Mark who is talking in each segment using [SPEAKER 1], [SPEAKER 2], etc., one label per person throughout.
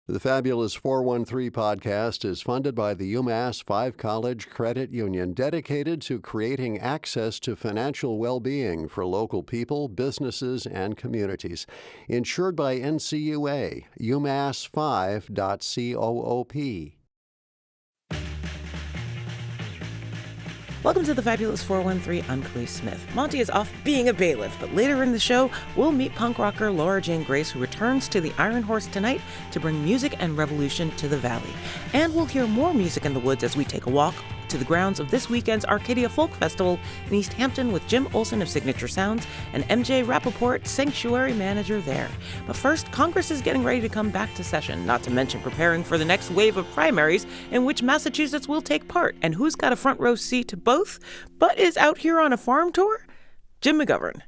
[SPEAKER 1] The Fabulous 413 podcast is funded by the UMass 5 College Credit Union, dedicated to creating access to financial well-being for local people, businesses, and communities. Insured by NCUA, umass5.coop.
[SPEAKER 2] Welcome to the Fabulous 413. I'm Khalees Smith. Monty is off being a bailiff, but later in the show, we'll meet punk rocker Laura Jane Grace, who returns to the Iron Horse tonight to bring music and revolution to the Valley. And we'll hear more music in the woods as we take a walk to the grounds of this weekend's Arcadia Folk Festival in Easthampton with Jim Olsen of Signature Sounds and MJ Rappaport, sanctuary manager there. But first, Congress is getting ready to come back to session, not to mention preparing for the next wave of primaries in which Massachusetts will take part. And who's got a front row seat to both, but is out here on a farm tour? Jim McGovern.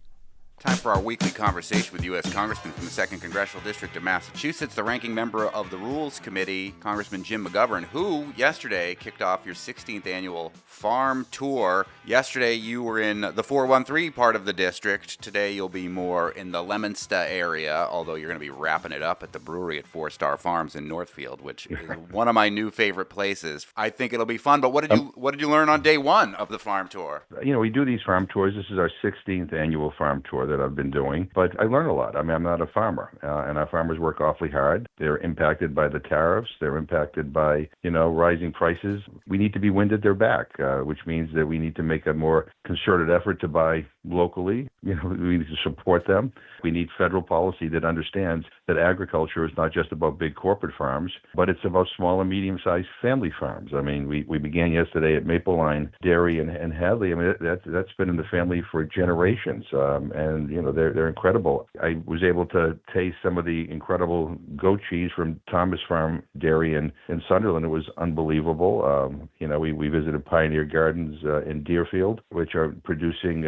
[SPEAKER 3] Time for our weekly conversation with U.S. Congressman from the 2nd Congressional District of Massachusetts, the ranking member of the Rules Committee, Congressman Jim McGovern, who yesterday kicked off your 16th annual farm tour. Yesterday you were in the 413 part of the district. Today you'll be more in the Leominster area, although you're going to be wrapping it up at the brewery at 4 Star Farms in Northfield, which is one of my new favorite places. I think it'll be fun. But what did you learn on day one of the farm tour?
[SPEAKER 4] You know, we do these farm tours. This is our 16th annual farm tour that I've been doing, but I learn a lot. I mean, I'm not a farmer, and our farmers work awfully hard. They're impacted by the tariffs. They're impacted by, rising prices. We need to be wind at their back, which means that we need to make a more concerted effort to buy locally. We need to support them. We need federal policy that understands that agriculture is not just about big corporate farms, but it's about small and medium-sized family farms. I mean, we began yesterday at Maple Line Dairy and Hadley. I mean, that's been in the family for generations, and they're incredible. I was able to taste some of the incredible goat cheese from Thomas Farm Dairy in Sunderland. It was unbelievable. We visited Pioneer Gardens in Deerfield, which are producing,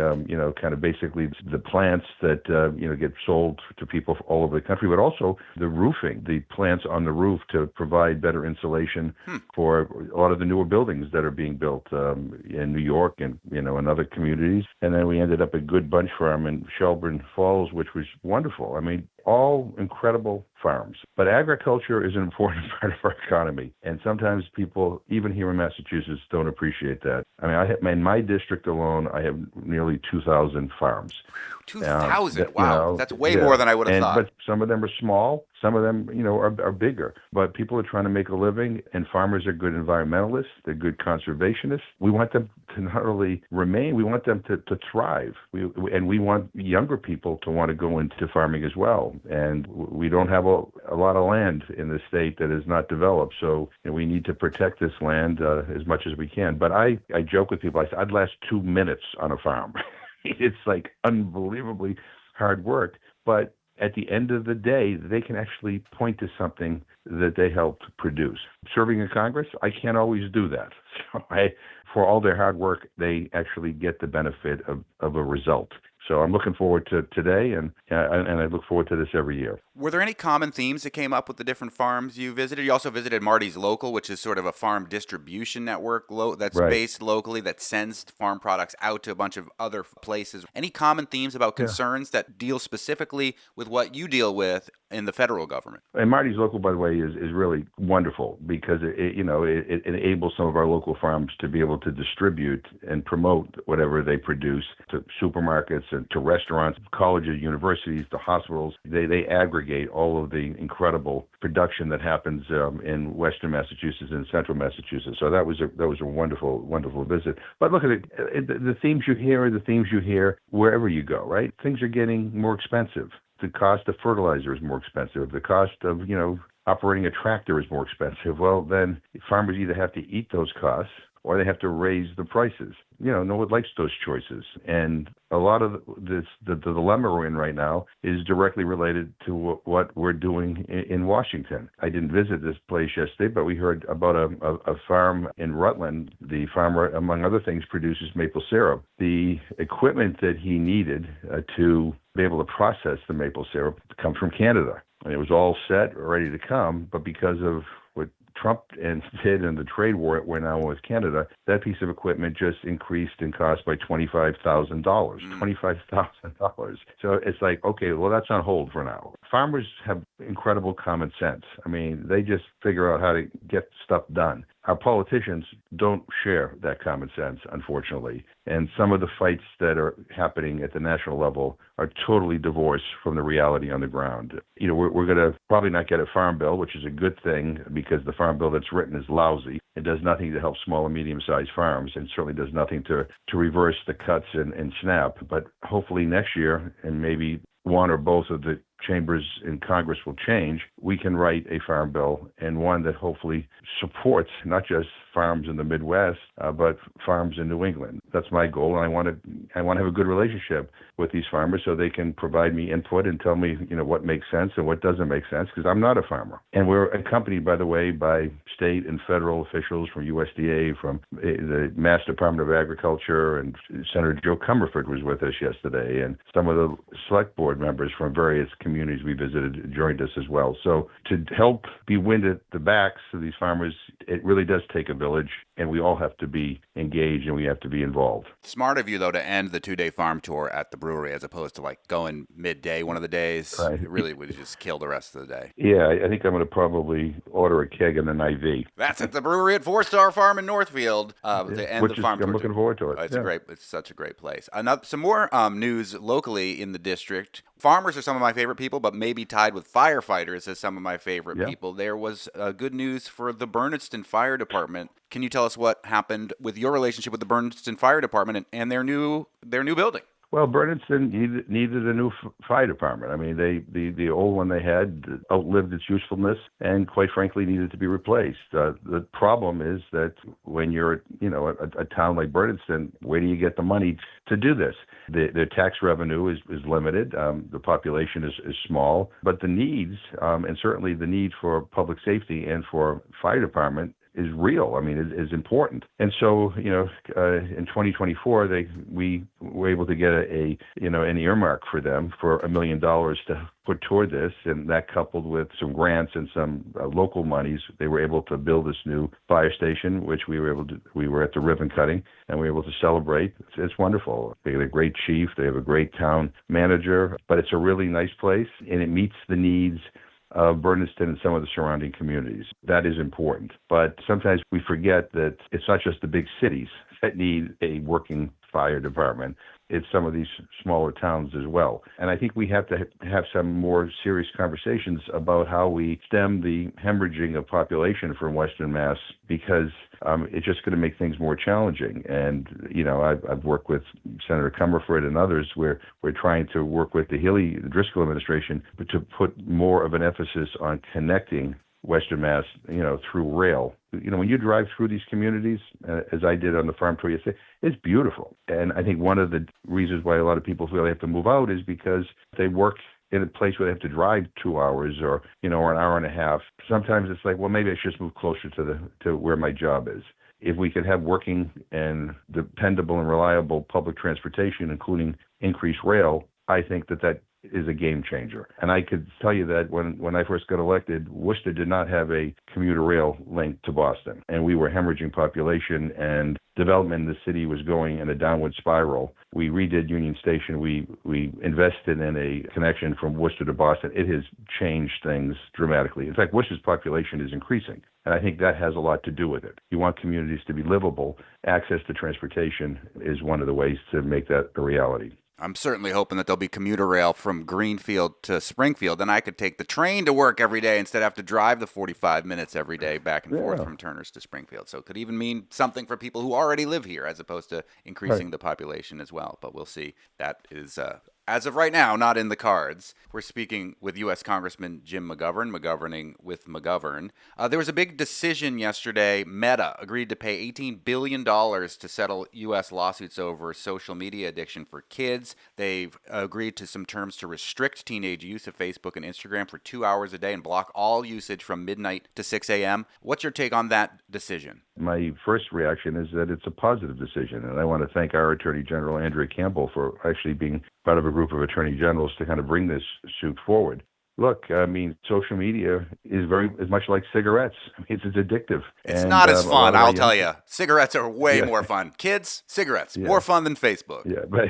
[SPEAKER 4] kind of basically the plants that, get sold to people all over the country, but also the roofing, the plants on the roof to provide better insulation for a lot of the newer buildings that are being built in New York and, in other communities. And then we ended up at Good Bunch Farm in Shelburne Falls, which was wonderful. I mean, all incredible farms. But agriculture is an important part of our economy. And sometimes people, even here in Massachusetts, don't appreciate that. I mean, in my district alone, I have nearly 2,000 farms.
[SPEAKER 3] 2,000? Wow. That's way more than I would have thought.
[SPEAKER 4] But some of them are small. Some of them, are bigger. But people are trying to make a living, and farmers are good environmentalists. They're good conservationists. We want them to not only remain, we want them to thrive. And we want younger people to want to go into farming as well. And we don't have a lot of land in the state that is not developed. So we need to protect this land as much as we can. But I joke with people, I say, I'd last 2 minutes on a farm. It's like unbelievably hard work. But at the end of the day, they can actually point to something that they helped produce. Serving in Congress, I can't always do that. So for all their hard work, they actually get the benefit of a result. So I'm looking forward to today, and I look forward to this every year.
[SPEAKER 3] Were there any common themes that came up with the different farms you visited? You also visited Marty's Local, which is sort of a farm distribution network that's based locally, that sends farm products out to a bunch of other places. Any common themes about concerns that deal specifically with what you deal with in the federal government?
[SPEAKER 4] And Marty's Local, by the way, is really wonderful because it enables some of our local farms to be able to distribute and promote whatever they produce to supermarkets and to restaurants, colleges, universities, to hospitals. They aggregate all of the incredible production that happens in Western Massachusetts and Central Massachusetts. So that was a wonderful, wonderful visit. But look at it. The themes you hear are the themes you hear wherever you go, right? Things are getting more expensive. The cost of fertilizer is more expensive. The cost of, operating a tractor is more expensive. Well, then farmers either have to eat those costs or they have to raise the prices. No one likes those choices. And a lot of the dilemma we're in right now is directly related to what we're doing in Washington. I didn't visit this place yesterday, but we heard about a farm in Rutland. The farmer, among other things, produces maple syrup. The equipment that he needed to be able to process the maple syrup comes from Canada. And it was all set, ready to come, but because of what Trump did and the trade war we're now with Canada, that piece of equipment just increased in cost by $25,000. $25,000. So it's like, okay, well, that's on hold for now. Farmers have incredible common sense. I mean, they just figure out how to get stuff done. Our politicians don't share that common sense, unfortunately. And some of the fights that are happening at the national level are totally divorced from the reality on the ground. You know, we're going to probably not get a farm bill, which is a good thing because the farm bill that's written is lousy. It does nothing to help small and medium-sized farms and certainly does nothing to reverse the cuts in SNAP. But hopefully next year, and maybe one or both of the chambers in Congress will change, we can write a farm bill, and one that hopefully supports not just farms in the Midwest, but farms in New England. That's my goal, and I want to have a good relationship with these farmers so they can provide me input and tell me, you know, what makes sense and what doesn't make sense, because I'm not a farmer. And we're accompanied, by the way, by state and federal officials from USDA, from the Mass Department of Agriculture, and Senator Joe Comerford was with us yesterday, and some of the select board members from various communities we visited joined us as well. So to help be wind at the backs of these farmers, it really does take a village, and we all have to be engaged and we have to be involved.
[SPEAKER 3] Smart of you, though, to end the 2-day farm tour at the brewery as opposed to like going midday one of the days. Right. It really would just kill the rest of the day.
[SPEAKER 4] Yeah, I think I'm going to probably order a keg and an IV.
[SPEAKER 3] That's at the brewery at 4-Star Farm in Northfield to end the farm tour.
[SPEAKER 4] I'm looking forward to it.
[SPEAKER 3] It's such a great place. Some more news locally in the district. Farmers are some of my favorite people, but maybe tied with firefighters as some of my favorite people. There was good news for the Bernardston Fire Department. Can you tell us what happened with your relationship with the Bernardston Fire Department and their new building?
[SPEAKER 4] Well, Bernardston needed a new fire department. I mean, the old one they had outlived its usefulness and, quite frankly, needed to be replaced. The problem is that when you're, a town like Bernardston, where do you get the money to do this? The tax revenue is limited. The population is small, but the needs, and certainly the need for public safety and for fire department, is real. I mean, is important. And so, in 2024, we were able to get an earmark for them for $1 million to put toward this, and that coupled with some grants and some local monies, they were able to build this new fire station, which we were at the ribbon cutting, and we were able to celebrate. It's wonderful. They have a great chief. They have a great town manager, but it's a really nice place, and it meets the needs of Bernardston and some of the surrounding communities. That is important. But sometimes we forget that it's not just the big cities that need a working fire department. It's some of these smaller towns as well. And I think we have to have some more serious conversations about how we stem the hemorrhaging of population from Western Mass, because it's just going to make things more challenging. And, I've worked with Senator Comerford and others where we're trying to work with the Driscoll administration to put more of an emphasis on connecting Western Mass, through rail. When you drive through these communities, as I did on the farm tour yesterday, it's beautiful. And I think one of the reasons why a lot of people feel they have to move out is because they work in a place where they have to drive 2 hours or an hour and a half. Sometimes it's like, well, maybe I should just move closer to where my job is. If we could have working and dependable and reliable public transportation, including increased rail, I think that is a game changer. And I could tell you that when I first got elected, Worcester did not have a commuter rail link to Boston. And we were hemorrhaging population, and development in the city was going in a downward spiral. We redid Union Station. We invested in a connection from Worcester to Boston. It has changed things dramatically. In fact, Worcester's population is increasing. And I think that has a lot to do with it. You want communities to be livable. Access to transportation is one of the ways to make that a reality.
[SPEAKER 3] I'm certainly hoping that there'll be commuter rail from Greenfield to Springfield. Then I could take the train to work every day instead of have to drive the 45 minutes every day back and forth from Turners to Springfield. So it could even mean something for people who already live here as opposed to increasing the population as well. But we'll see. That is, as of right now, not in the cards. We're speaking with U.S. Congressman Jim McGovern, McGoverning with McGovern. There was a big decision yesterday. Meta agreed to pay $18 billion to settle U.S. lawsuits over social media addiction for kids. They've agreed to some terms to restrict teenage use of Facebook and Instagram for 2 hours a day and block all usage from midnight to 6 a.m. What's your take on that decision?
[SPEAKER 4] My first reaction is that it's a positive decision, and I want to thank our Attorney General, Andrea Campbell, for actually being part of a group of attorney generals to kind of bring this suit forward. look, I mean, social media is much like cigarettes. I mean, it's addictive.
[SPEAKER 3] It's
[SPEAKER 4] And
[SPEAKER 3] not as
[SPEAKER 4] a lot
[SPEAKER 3] fun,
[SPEAKER 4] of our
[SPEAKER 3] I'll
[SPEAKER 4] young
[SPEAKER 3] tell you. Cigarettes are way
[SPEAKER 4] Yeah.
[SPEAKER 3] more fun. Kids, cigarettes,
[SPEAKER 4] Yeah.
[SPEAKER 3] more fun than Facebook.
[SPEAKER 4] Yeah, but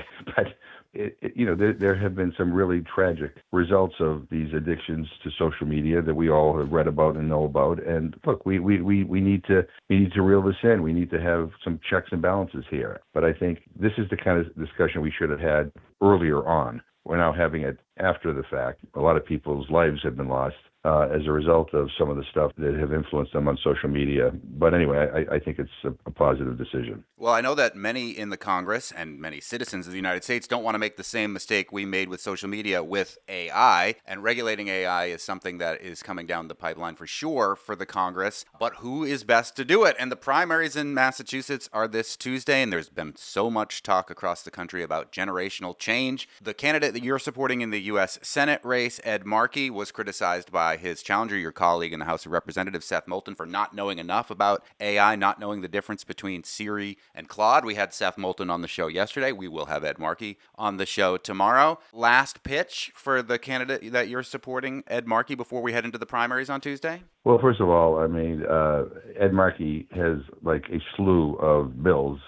[SPEAKER 4] there have been some really tragic results of these addictions to social media that we all have read about and know about. And look, we need to reel this in. We need to have some checks and balances here. But I think this is the kind of discussion we should have had earlier on. We're now having it after the fact. A lot of people's lives have been lost as a result of some of the stuff that have influenced them on social media. But anyway, I think it's a positive decision.
[SPEAKER 3] Well, I know that many in the Congress and many citizens of the United States don't want to make the same mistake we made with social media with AI. And regulating AI is something that is coming down the pipeline for sure for the Congress. But who is best to do it? And the primaries in Massachusetts are this Tuesday, and there's been so much talk across the country about generational change. The candidate that you're supporting in the U.S. Senate race, Ed Markey, was criticized by his challenger, your colleague in the House of Representatives, Seth Moulton, for not knowing enough about AI, not knowing the difference between Siri and Claude. We had Seth Moulton on the show yesterday. We will have Ed Markey on the show tomorrow. Last pitch for the candidate that you're supporting, Ed Markey, before we head into the primaries on Tuesday?
[SPEAKER 4] Well, first of all, I mean, Ed Markey has like a slew of bills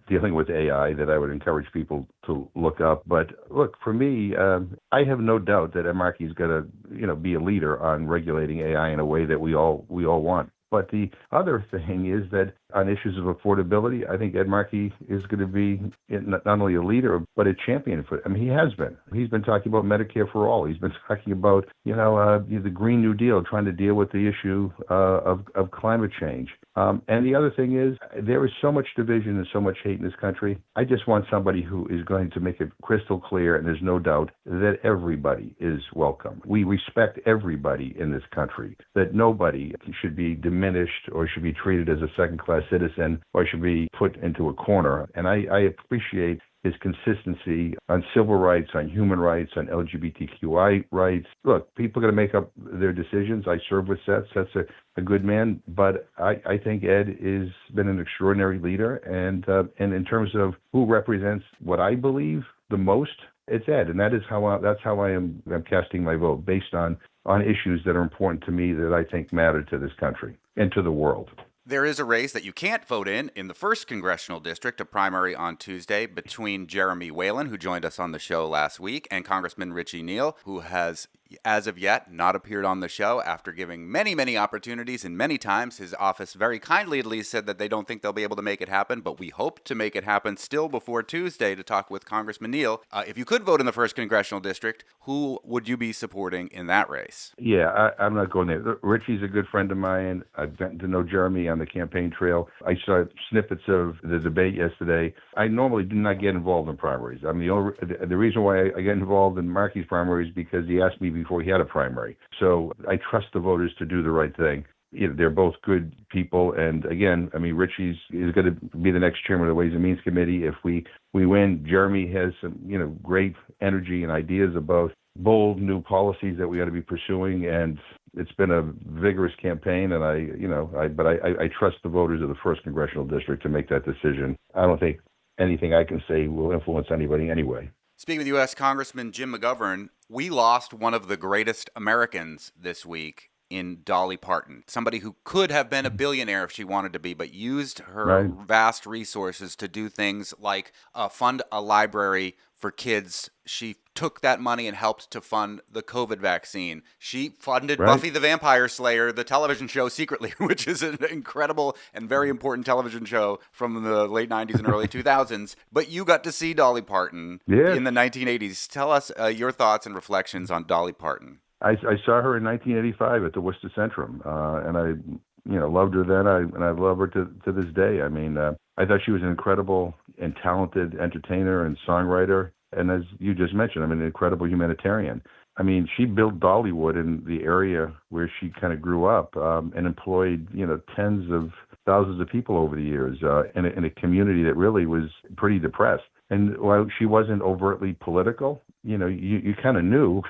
[SPEAKER 4] dealing with AI that I would encourage people to look up. But look, for me, I have no doubt that Ed Markey is going to, be a leader on regulating AI in a way that we all want. But the other thing is that on issues of affordability, I think Ed Markey is going to be not only a leader, but a champion for it. I mean, he has been. He's been talking about Medicare for all. He's been talking about, the Green New Deal, trying to deal with the issue of climate change. And the other thing is, there is so much division and so much hate in this country. I just want somebody who is going to make it crystal clear, and there's no doubt, that everybody is welcome. We respect everybody in this country, that nobody should be diminished or should be treated as a second-class citizen or should be put into a corner. And I appreciate his consistency on civil rights, on human rights, on LGBTQI rights. Look, people are going to make up their decisions. I serve with Seth. Seth's a good man, but I think Ed has been an extraordinary leader. And in terms of who represents what I believe the most, it's Ed, and that's how I'm casting my vote, based on issues that are important to me, that I think matter to this country and to the world.
[SPEAKER 3] There is a race that you can't vote in the 1st Congressional District, a primary on Tuesday between Jeremy Whalen, who joined us on the show last week, and Congressman Richie Neal, who has, as of yet, not appeared on the show after giving many, many opportunities, and many times his office very kindly at least said that they don't think they'll be able to make it happen, but we hope to make it happen still before Tuesday to talk with Congressman Neal. If you could vote in the 1st Congressional District, who would you be supporting in that race?
[SPEAKER 4] Yeah, I'm not going there. Richie's a good friend of mine. I've gotten to know Jeremy on the campaign trail. I saw snippets of the debate yesterday. I normally do not get involved in primaries. I mean, the reason why I get involved in Markey's primary is because he asked me before he had a primary. So I trust the voters to do the right thing. They're both good people. And again, I mean, Richie's is going to be the next chairman of the Ways and Means Committee. If we win, Jeremy has some, great energy and ideas about bold new policies that we ought to be pursuing. And it's been a vigorous campaign, and I trust the voters of the 1st Congressional District to make that decision. I don't think anything I can say will influence anybody anyway.
[SPEAKER 3] Speaking with U.S. Congressman Jim McGovern, we lost one of the greatest Americans this week in Dolly Parton, somebody who could have been a billionaire if she wanted to be, but used her vast resources to do things like fund a library for kids. She took that money and helped to fund the COVID vaccine. She funded Buffy the Vampire Slayer, the television show, secretly, which is an incredible and very important television show from the late 90s and early 2000s. But you got to see Dolly Parton in the 1980s. Tell us your thoughts and reflections on Dolly Parton.
[SPEAKER 4] I saw her in 1985 at the Worcester Centrum, and I loved her then, and I love her to this day. I mean, I thought she was an incredible and talented entertainer and songwriter, and as you just mentioned, I mean, an incredible humanitarian. I mean, she built Dollywood in the area where she kind of grew up, and employed, tens of thousands of people over the years in a community that really was pretty depressed. And while she wasn't overtly political, you kind of knew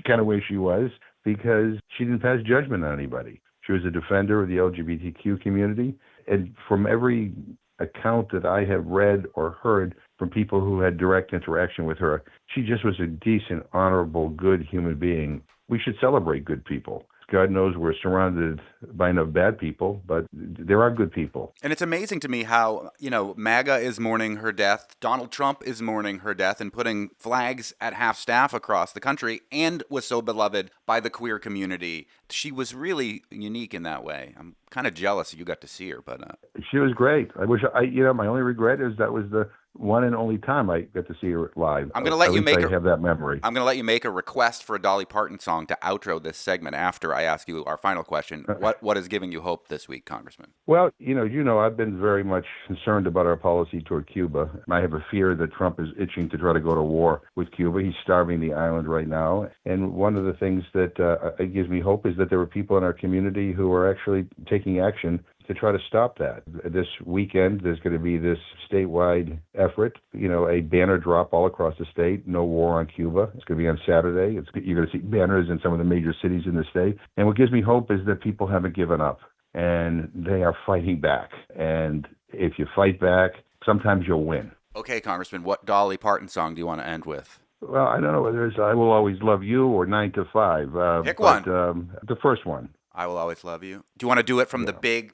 [SPEAKER 4] kind of way she was, because she didn't pass judgment on anybody. She was a defender of the LGBTQ community. And from every account that I have read or heard from people who had direct interaction with her, she just was a decent, honorable, good human being. we should celebrate good people. God knows we're surrounded by enough bad people, but there are good people.
[SPEAKER 3] And it's amazing to me how, MAGA is mourning her death, Donald Trump is mourning her death and putting flags at half-staff across the country, and was so beloved by the queer community. She was really unique in that way. I'm kind of jealous you got to see her, but...
[SPEAKER 4] She was great. I wish my only regret is that was the one and only time I got to see her live.
[SPEAKER 3] I'm going to let you make
[SPEAKER 4] have that memory.
[SPEAKER 3] I'm going to let you make a request for a Dolly Parton song to outro this segment after I ask you our final question. What is giving you hope this week, Congressman?
[SPEAKER 4] Well, I've been very much concerned about our policy toward Cuba. I have a fear that Trump is itching to try to go to war with Cuba. He's starving the island right now. And one of the things that gives me hope is that there are people in our community who are actually taking action to try to stop that. This weekend, there's going to be this statewide effort, a banner drop all across the state, no war on Cuba. It's going to be on Saturday. You're going to see banners in some of the major cities in the state. And what gives me hope is that people haven't given up, and they are fighting back. And if you fight back, sometimes you'll win.
[SPEAKER 3] Okay, Congressman, what Dolly Parton song do you want to end with?
[SPEAKER 4] Well, I don't know whether it's I Will Always Love You or 9 to 5.
[SPEAKER 3] Pick one.
[SPEAKER 4] The first one.
[SPEAKER 3] I Will Always Love You. Do you want to do it from the big...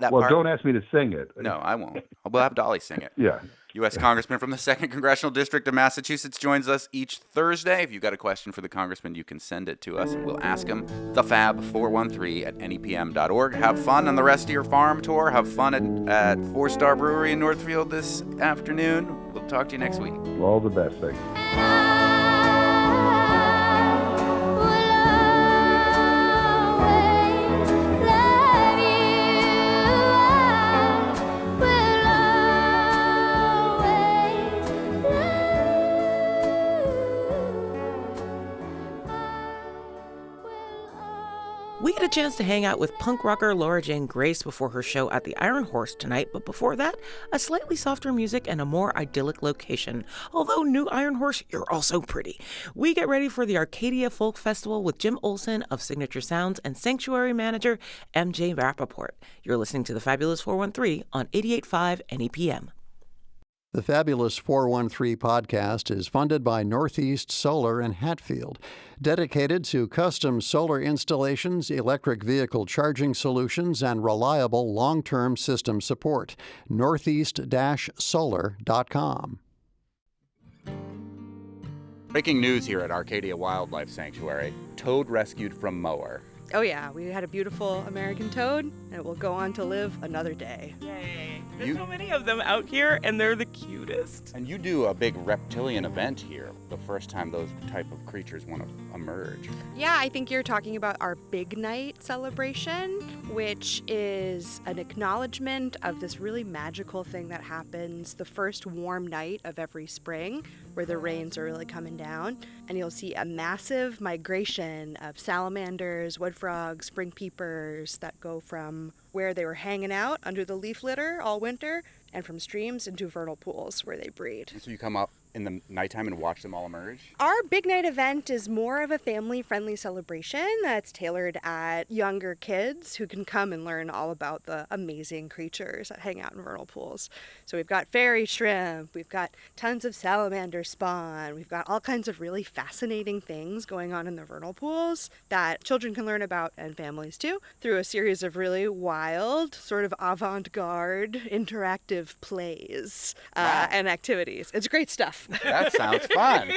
[SPEAKER 4] Well, don't ask me to sing it.
[SPEAKER 3] No, I won't. We'll have Dolly sing it.
[SPEAKER 4] Yeah.
[SPEAKER 3] U.S. Congressman from the 2nd Congressional District of Massachusetts joins us each Thursday. If you've got a question for the Congressman, you can send it to us, and we'll ask him. thefab413@nepm.org. Have fun on the rest of your farm tour. Have fun at 4 Star Brewery in Northfield this afternoon. We'll talk to you next week.
[SPEAKER 4] All the best. Thanks.
[SPEAKER 2] We had a chance to hang out with punk rocker Laura Jane Grace before her show at the Iron Horse tonight, but before that, a slightly softer music and a more idyllic location. Although, new Iron Horse, you're also pretty. We get ready for the Arcadia Folk Festival with Jim Olsen of Signature Sounds and Sanctuary Manager MJ Rappaport. You're listening to the Fabulous 413 on 88.5 NEPM.
[SPEAKER 1] The Fabulous 413 podcast is funded by Northeast Solar in Hatfield, dedicated to custom solar installations, electric vehicle charging solutions, and reliable long-term system support. northeast-solar.com.
[SPEAKER 3] Breaking news here at Arcadia Wildlife Sanctuary. Toad rescued from mower.
[SPEAKER 5] Oh yeah, we had a beautiful American toad, and it will go on to live another day.
[SPEAKER 2] Yay. There's so many of them out here, and they're the cutest.
[SPEAKER 3] And you do a big reptilian event here, the first time those type of creatures want to emerge.
[SPEAKER 5] Yeah, I think you're talking about our Big Night celebration, which is an acknowledgement of this really magical thing that happens the first warm night of every spring, where the rains are really coming down, and you'll see a massive migration of salamanders, wood frogs, spring peepers that go from where they were hanging out under the leaf litter all winter and from streams into vernal pools where they breed.
[SPEAKER 3] So you come up in the nighttime and watch them all emerge?
[SPEAKER 5] Our Big Night event is more of a family-friendly celebration that's tailored at younger kids who can come and learn all about the amazing creatures that hang out in vernal pools. So we've got fairy shrimp, we've got tons of salamander spawn, we've got all kinds of really fascinating things going on in the vernal pools that children can learn about, and families too, through a series of really wild, sort of avant-garde, interactive plays and activities. It's great stuff.
[SPEAKER 3] That sounds fun.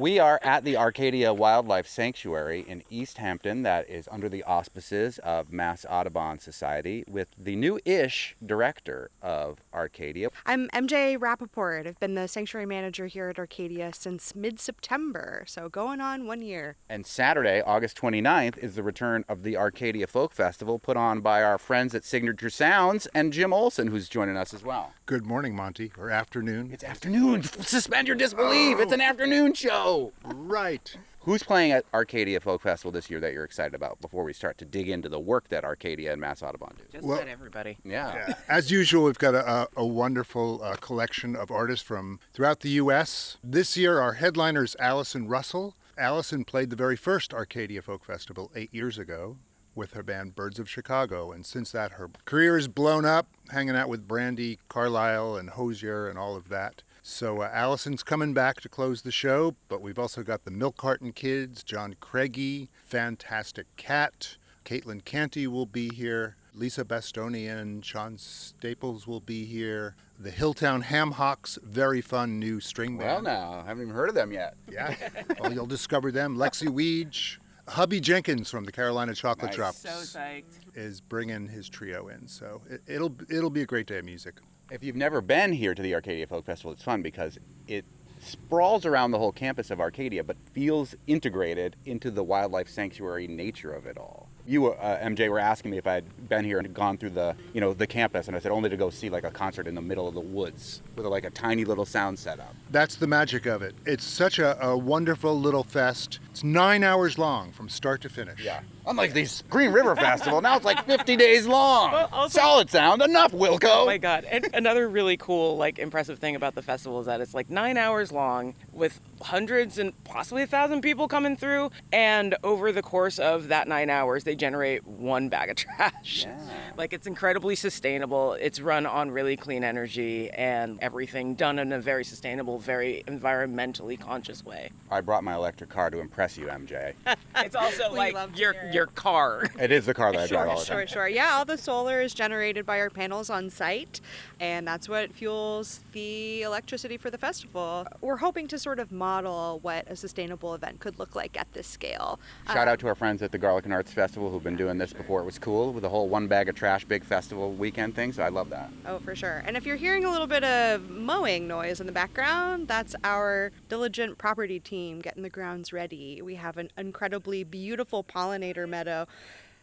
[SPEAKER 3] We are at the Arcadia Wildlife Sanctuary in Easthampton that is under the auspices of Mass Audubon Society with the new-ish director of Arcadia.
[SPEAKER 5] I'm MJ Rappaport. I've been the sanctuary manager here at Arcadia since mid-September, so going on 1 year.
[SPEAKER 3] And Saturday, August 29th, is the return of the Arcadia Folk Festival put on by our friends at Signature Sounds and Jim Olsen, who's joining us as well.
[SPEAKER 6] Good morning, Monty, or afternoon.
[SPEAKER 3] It's afternoon. Suspend your disbelief. It's an afternoon show.
[SPEAKER 6] Right.
[SPEAKER 3] Who's playing at Arcadia Folk Festival this year that you're excited about before we start to dig into the work that Arcadia and Mass Audubon do?
[SPEAKER 2] Just about everybody.
[SPEAKER 3] Yeah.
[SPEAKER 6] As usual, we've got a wonderful collection of artists from throughout the U.S. This year, our headliner is Allison Russell. Allison played the very first Arcadia Folk Festival 8 years ago with her band Birds of Chicago, and since that, her career has blown up, hanging out with Brandy Carlisle and Hosier and all of that. So Allison's coming back to close the show, but we've also got the Milk Carton Kids, John Craigie, Fantastic Cat, Caitlin Canty will be here, Lisa Bastoni and Sean Staples will be here, the Hilltown Ham Hocks, very fun new string band.
[SPEAKER 3] Well, now, I haven't even heard of them yet.
[SPEAKER 6] Yeah, well, you'll discover them. Lexi Weege, Hubby Jenkins from the Carolina Chocolate
[SPEAKER 3] Nice.
[SPEAKER 6] Drops
[SPEAKER 2] So psyched.
[SPEAKER 6] is bringing his trio in, so it'll be a great day of music.
[SPEAKER 3] If you've never been here to the Arcadia Folk Festival, it's fun because it sprawls around the whole campus of Arcadia, but feels integrated into the wildlife sanctuary nature of it all. You, MJ, were asking me if I had been here and gone through the campus, and I said only to go see like a concert in the middle of the woods with like a tiny little sound setup.
[SPEAKER 6] That's the magic of it. It's such a wonderful little fest. It's 9 hours long from start to finish.
[SPEAKER 3] Yeah. Unlike the Green River Festival, now it's like 50 days long.
[SPEAKER 2] Well, also-
[SPEAKER 3] Solid sound, enough, Wilco.
[SPEAKER 2] Oh my God. And another really cool, like, impressive thing about the festival is that it's like 9 hours long with hundreds and possibly 1,000 people coming through. And over the course of that 9 hours, they generate one bag of trash.
[SPEAKER 3] Yeah.
[SPEAKER 2] Like, it's incredibly sustainable. It's run on really clean energy and everything done in a very sustainable, very environmentally conscious way.
[SPEAKER 3] I brought my electric car to impress you, MJ.
[SPEAKER 2] It's also
[SPEAKER 5] We
[SPEAKER 2] like
[SPEAKER 5] love to
[SPEAKER 2] your
[SPEAKER 5] hear it.
[SPEAKER 2] your car.
[SPEAKER 3] It is the car that I drive all the time.
[SPEAKER 5] Sure. Yeah, all the solar is generated by our panels on site, and that's what fuels the electricity for the festival. We're hoping to sort of model what a sustainable event could look like at this scale.
[SPEAKER 3] Shout out to our friends at the Garlic and Arts Festival who've been doing this before it was cool with the whole one bag of trash big festival weekend thing, so I love that.
[SPEAKER 5] Oh, for sure. And if you're hearing a little bit of mowing noise in the background, that's our diligent property team getting the grounds ready. We have an incredibly beautiful pollinator meadow.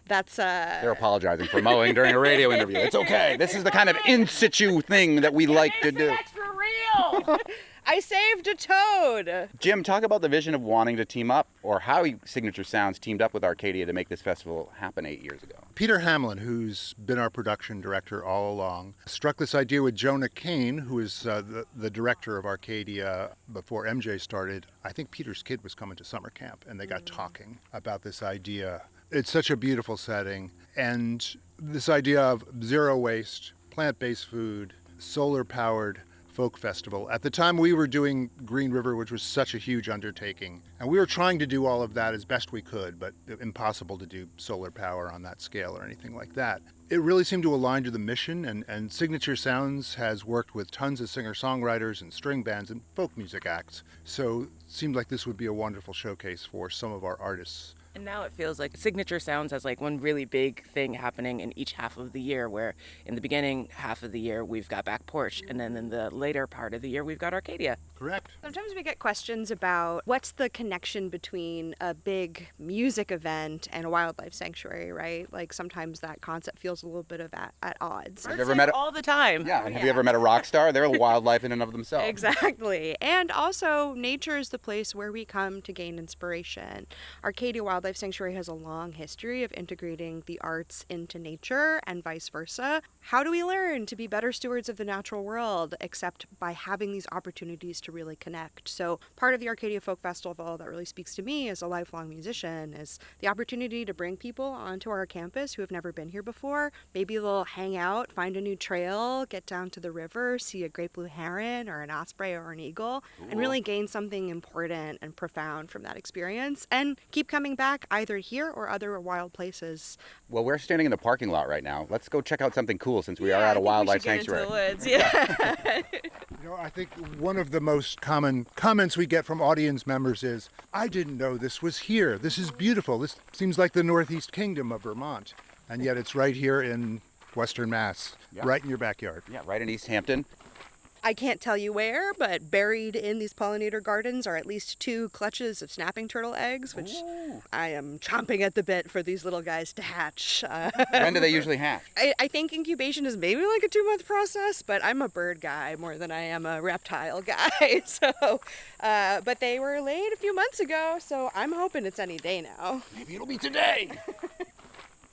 [SPEAKER 5] That's
[SPEAKER 3] They're apologizing for mowing during a radio interview. It's okay. This is the kind of in situ thing that we like to do.
[SPEAKER 2] For real.
[SPEAKER 5] I saved a toad.
[SPEAKER 3] Jim, talk about the vision of wanting to team up, or how Signature Sounds teamed up with Arcadia to make this festival happen 8 years ago.
[SPEAKER 6] Peter Hamlin, who's been our production director all along, struck this idea with Jonah Kane, who is the director of Arcadia before MJ started. I think Peter's kid was coming to summer camp, and they got talking about this idea. It's such a beautiful setting, and this idea of zero waste, plant-based food, solar-powered folk festival. At the time we were doing Green River, which was such a huge undertaking, and we were trying to do all of that as best we could, but impossible to do solar power on that scale or anything like that. It really seemed to align to the mission, and Signature Sounds has worked with tons of singer-songwriters and string bands and folk music acts, so it seemed like this would be a wonderful showcase for some of our artists.
[SPEAKER 2] And now it feels like Signature Sounds has like one really big thing happening in each half of the year, where in the beginning half of the year we've got Back Porch, and then in the later part of the year we've got Arcadia.
[SPEAKER 6] Correct.
[SPEAKER 5] Sometimes we get questions about what's the connection between a big music event and a wildlife sanctuary, right? Like sometimes that concept feels a little bit of at odds.
[SPEAKER 3] Have you ever met
[SPEAKER 2] all the time?
[SPEAKER 3] Yeah, and have you ever met a rock star? They're a wildlife in and of themselves.
[SPEAKER 5] Exactly. And also, nature is the place where we come to gain inspiration. Arcadia Wildlife Sanctuary has a long history of integrating the arts into nature and vice versa. How do we learn to be better stewards of the natural world except by having these opportunities to really connect? So part of the Arcadia Folk Festival that really speaks to me as a lifelong musician is the opportunity to bring people onto our campus who have never been here before. Maybe they'll hang out, find a new trail, get down to the river, see a great blue heron or an osprey or an eagle, and really gain something important and profound from that experience and keep coming back either here or other wild places.
[SPEAKER 3] Well, we're standing in the parking lot right now. Let's go check out something cool since we are at a wildlife sanctuary.
[SPEAKER 5] Into the woods. Yeah.
[SPEAKER 6] You know, I think one of the most common comments we get from audience members is, I didn't know this was here. This is beautiful. This seems like the Northeast Kingdom of Vermont. And yet it's right here in Western Mass, right in your backyard.
[SPEAKER 3] Yeah, right in Easthampton.
[SPEAKER 5] I can't tell you where, but buried in these pollinator gardens are at least 2 clutches of snapping turtle eggs, which I am chomping at the bit for these little guys to hatch.
[SPEAKER 3] When do they usually hatch?
[SPEAKER 5] I think incubation is maybe like a 2-month process, but I'm a bird guy more than I am a reptile guy. So, but they were laid a few months ago, so I'm hoping it's any day now.
[SPEAKER 3] Maybe it'll be today.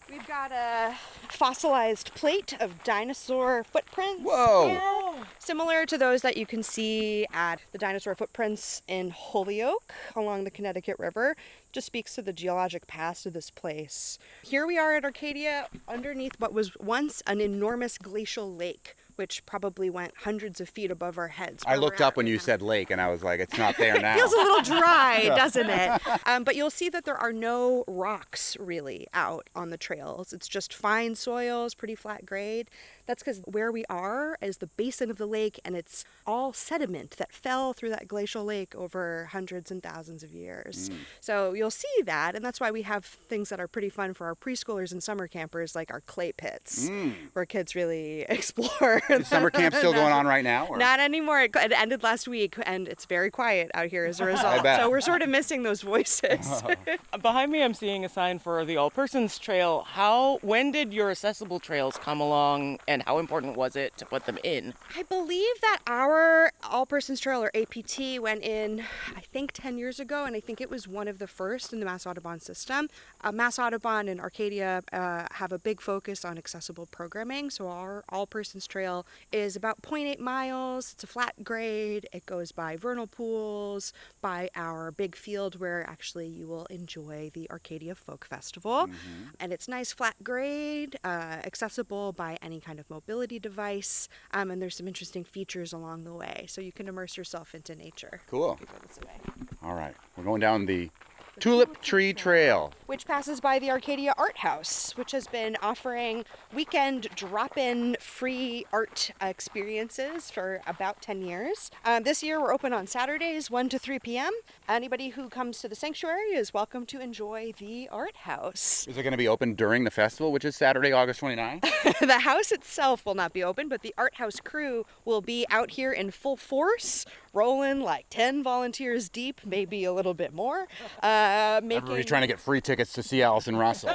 [SPEAKER 5] We've got a fossilized plate of dinosaur footprints.
[SPEAKER 3] Whoa!
[SPEAKER 5] Yeah. Similar to those that you can see at the dinosaur footprints in Holyoke along the Connecticut River. Just speaks to the geologic past of this place. Here we are at Arcadia underneath what was once an enormous glacial lake which probably went hundreds of feet above our heads.
[SPEAKER 3] I looked up when you said lake, and I was like, it's not there now.
[SPEAKER 5] It feels a little dry, doesn't it? But you'll see that there are no rocks really out on the trails. It's just fine soils, pretty flat grade. That's because where we are is the basin of the lake, and it's all sediment that fell through that glacial lake over hundreds and thousands of years. So you'll see that, and that's why we have things that are pretty fun for our preschoolers and summer campers, like our clay pits, where kids really explore.
[SPEAKER 3] Is summer camp still going on right now? Or?
[SPEAKER 5] Not anymore. It ended last week, and it's very quiet out here as a result. So we're sort of missing those voices.
[SPEAKER 2] Behind me, I'm seeing a sign for the All Persons Trail. When did your accessible trails come along, and how important was it to put them in?
[SPEAKER 5] I believe that our All Persons Trail, or APT, went in, I think, 10 years ago, and I think it was one of the first in the Mass Audubon system. Mass Audubon and Arcadia have a big focus on accessible programming, so our All Persons Trail is about 0.8 miles. It's a flat grade. It goes by vernal pools, by our big field where actually you will enjoy the Arcadia Folk Festival. And it's nice flat grade, accessible by any kind of mobility device, and there's some interesting features along the way, so you can immerse yourself into nature.
[SPEAKER 3] Cool. All right, we're going down the Tulip Tree Trail,
[SPEAKER 5] which passes by the Arcadia Art House, which has been offering weekend drop-in free art experiences for about 10 years. This year we're open on Saturdays 1 to 3 p.m. Anybody who comes to the sanctuary is welcome to enjoy the art house.
[SPEAKER 3] Is it going to be open during the festival, which is Saturday, August 29th?
[SPEAKER 5] The house itself will not be open, but the art house crew will be out here in full force, rolling like 10 volunteers deep, maybe a little bit more.
[SPEAKER 3] Everybody's trying to get free tickets to see Olsen Russell.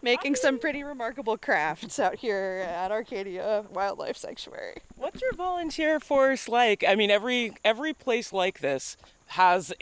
[SPEAKER 5] Making some pretty remarkable crafts out here at Arcadia Wildlife Sanctuary.
[SPEAKER 2] What's your volunteer force like? I mean, every place like this has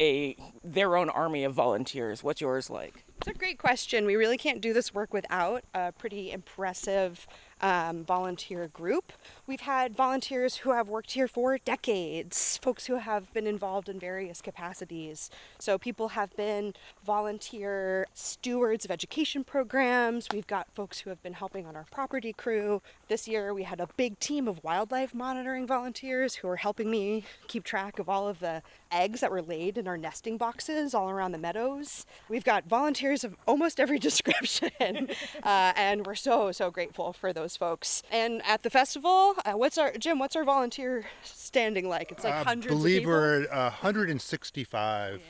[SPEAKER 2] their own army of volunteers. What's yours like?
[SPEAKER 5] It's a great question. We really can't do this work without a pretty impressive volunteer group. We've had volunteers who have worked here for decades, folks who have been involved in various capacities. So people have been volunteer stewards of education programs. We've got folks who have been helping on our property crew. This year we had a big team of wildlife monitoring volunteers who are helping me keep track of all of the eggs that were laid in our nesting boxes all around the meadows. We've got volunteers of almost every description, and we're so grateful for those folks. And at the festival, what's our volunteer standing like? It's like hundreds of people.
[SPEAKER 6] I believe we're at 165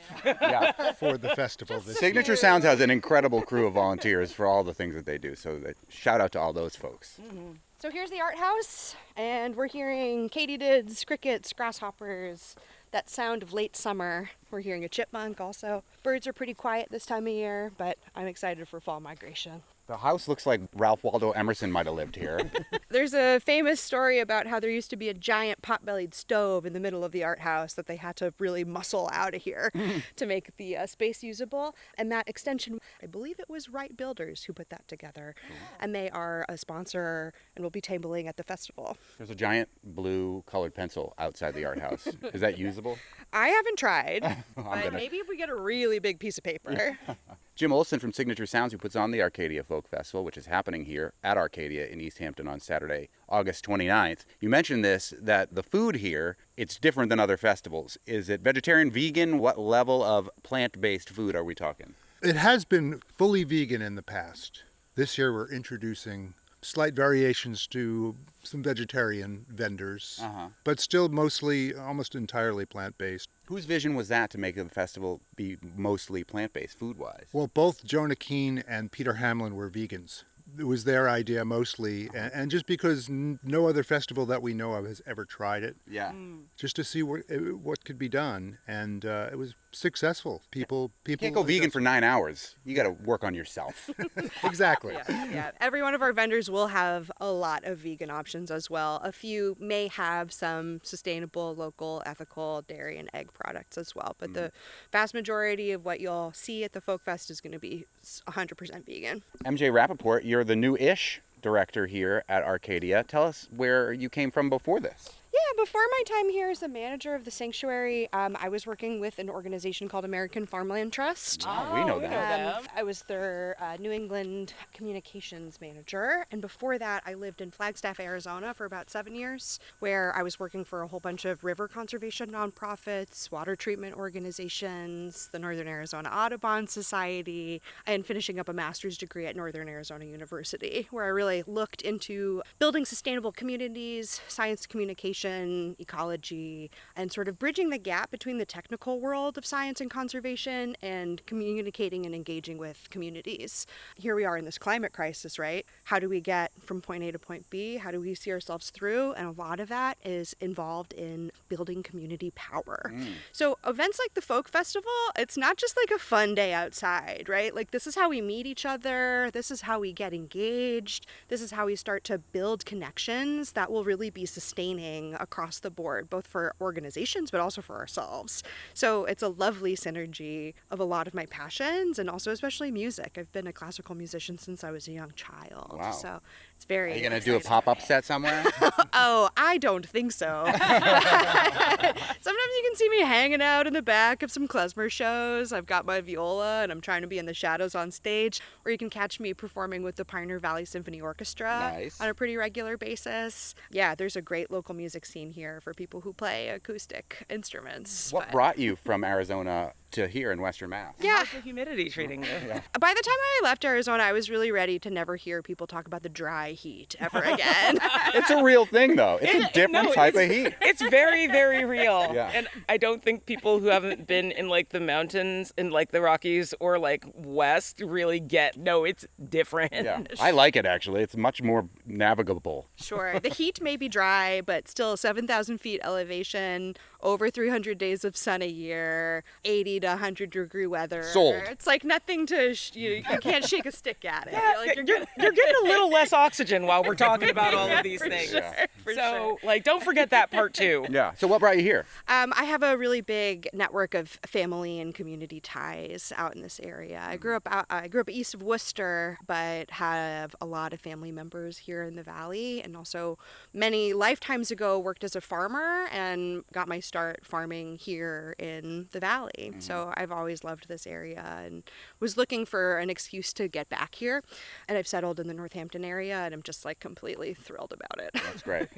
[SPEAKER 6] for the festival this year.
[SPEAKER 3] Signature Sounds has an incredible crew of volunteers for all the things that they do, so shout out to all those folks.
[SPEAKER 5] So here's the art house, and we're hearing katydids, crickets, grasshoppers, that sound of late summer. We're hearing a chipmunk also. Birds are pretty quiet this time of year, but I'm excited for fall migration.
[SPEAKER 3] The house looks like Ralph Waldo Emerson might have lived here.
[SPEAKER 5] There's a famous story about how there used to be a giant pot-bellied stove in the middle of the art house that they had to really muscle out of here to make the space usable. And that extension, I believe it was Wright Builders who put that together. And they are a sponsor and will be tabling at the festival.
[SPEAKER 3] There's a giant blue colored pencil outside the art house. Is that usable?
[SPEAKER 5] I haven't tried, but maybe if we get a really big piece of paper.
[SPEAKER 3] Jim Olsen from Signature Sounds, who puts on the Arcadia Folk Festival, which is happening here at Arcadia in Easthampton on Saturday, August 29th. You mentioned that the food here, it's different than other festivals. Is it vegetarian, vegan? What level of plant-based food are we talking?
[SPEAKER 6] It has been fully vegan in the past. This year we're introducing slight variations to some vegetarian vendors, but still mostly, almost entirely plant-based.
[SPEAKER 3] Whose vision was that to make the festival be mostly plant-based food-wise?
[SPEAKER 6] Well, both Jonah Keene and Peter Hamlin were vegans. It was their idea mostly, and just because no other festival that we know of has ever tried it.
[SPEAKER 3] Yeah.
[SPEAKER 6] Just to see what could be done, and it was successful. People
[SPEAKER 3] you can't go vegan for 9 hours. You got to work on yourself.
[SPEAKER 6] Exactly.
[SPEAKER 5] Yeah. Every one of our vendors will have a lot of vegan options as well. A few may have some sustainable, local, ethical dairy and egg products as well, but the vast majority of what you'll see at the Folk Fest is going to be 100% vegan.
[SPEAKER 3] MJ Rappaport, you're the new-ish director here at Arcadia. Tell us where you came from before this.
[SPEAKER 5] Yeah, before my time here as the manager of the sanctuary, I was working with an organization called American Farmland Trust.
[SPEAKER 3] Oh, we know that.
[SPEAKER 5] I was their New England communications manager, and before that I lived in Flagstaff, Arizona for about 7 years, where I was working for a whole bunch of river conservation nonprofits, water treatment organizations, the Northern Arizona Audubon Society, and finishing up a master's degree at Northern Arizona University, where I really looked into building sustainable communities, science communication, ecology, and sort of bridging the gap between the technical world of science and conservation and communicating and engaging with communities. Here we are in this climate crisis, right? How do we get from point A to point B? How do we see ourselves through? And a lot of that is involved in building community power. So events like the Folk Festival, it's not just like a fun day outside, right? Like, this is how we meet each other. This is how we get engaged. This is how we start to build connections that will really be sustaining across the board, both for organizations, but also for ourselves. So it's a lovely synergy of a lot of my passions, and also especially music. I've been a classical musician since I was a young child.
[SPEAKER 3] Wow.
[SPEAKER 5] So it's very
[SPEAKER 3] Are you going to do a pop-up set somewhere?
[SPEAKER 5] Oh, I don't think so. Sometimes you can see me hanging out in the back of some klezmer shows. I've got my viola and I'm trying to be in the shadows on stage, or you can catch me performing with the Pioneer Valley Symphony Orchestra on a pretty regular basis. Yeah, there's a great local music scene here for people who play acoustic instruments.
[SPEAKER 3] What brought you from Arizona to here in Western Mass?
[SPEAKER 5] Yeah.
[SPEAKER 2] How's the humidity treating you?
[SPEAKER 5] By the time I left Arizona, I was really ready to never hear people talk about the dry heat ever again.
[SPEAKER 3] It's a real thing, though. It's a different type of heat.
[SPEAKER 2] It's very, very real.
[SPEAKER 3] Yeah.
[SPEAKER 2] And I don't think people who haven't been in like the mountains in like the Rockies or like West really get, no, it's different.
[SPEAKER 3] Yeah. I like it, actually. It's much more navigable.
[SPEAKER 5] Sure. The heat may be dry, but still 7,000 feet elevation, over 300 days of sun a year, 80 to 100 degree weather.
[SPEAKER 3] Sold.
[SPEAKER 5] It's like nothing to, you can't shake a stick at it.
[SPEAKER 2] Yeah,
[SPEAKER 5] Like
[SPEAKER 2] you're getting a little less oxygen while we're talking about all of these
[SPEAKER 5] For
[SPEAKER 2] things.
[SPEAKER 5] sure, for
[SPEAKER 2] So,
[SPEAKER 5] sure.
[SPEAKER 2] like, don't forget that part too.
[SPEAKER 3] Yeah. So what brought you here?
[SPEAKER 5] I have a really big network of family and community ties out in this area. I grew up east of Worcester, but have a lot of family members here in the valley, and also many lifetimes ago worked as a farmer and got my start farming here in the valley. So I've always loved this area and was looking for an excuse to get back here. And I've settled in the Northampton area, and I'm just like completely thrilled about it.
[SPEAKER 3] That's great.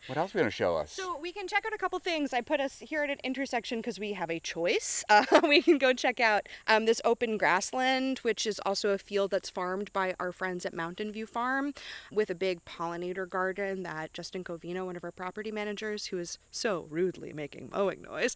[SPEAKER 3] What else are we going to show us?
[SPEAKER 5] So we can check out a couple things. I put us here at an intersection because we have a choice. We can go check out this open grassland, which is also a field that's farmed by our friends at Mountain View Farm, with a big pollinator garden that Justin Covino, one of our property managers, who is so rudely making mowing noise.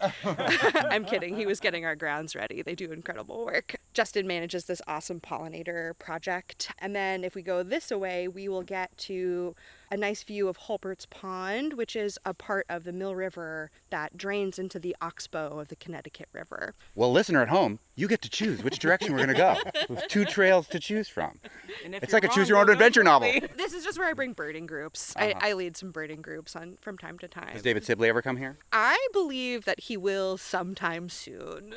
[SPEAKER 5] I'm kidding. He was getting our grounds ready. They do incredible work. Justin manages this awesome pollinator project. And then if we go this way, we will get to a nice view of Holpert's Pond, which is a part of the Mill River that drains into the oxbow of the Connecticut River.
[SPEAKER 3] Well, listener at home, you get to choose which direction we're going to go. With 2 trails to choose from. It's like a choose-your-own-adventure novel.
[SPEAKER 5] This is just where I bring birding groups. I lead some birding groups from time to time.
[SPEAKER 3] Has David Sibley ever come here?
[SPEAKER 5] I believe that he will sometime soon.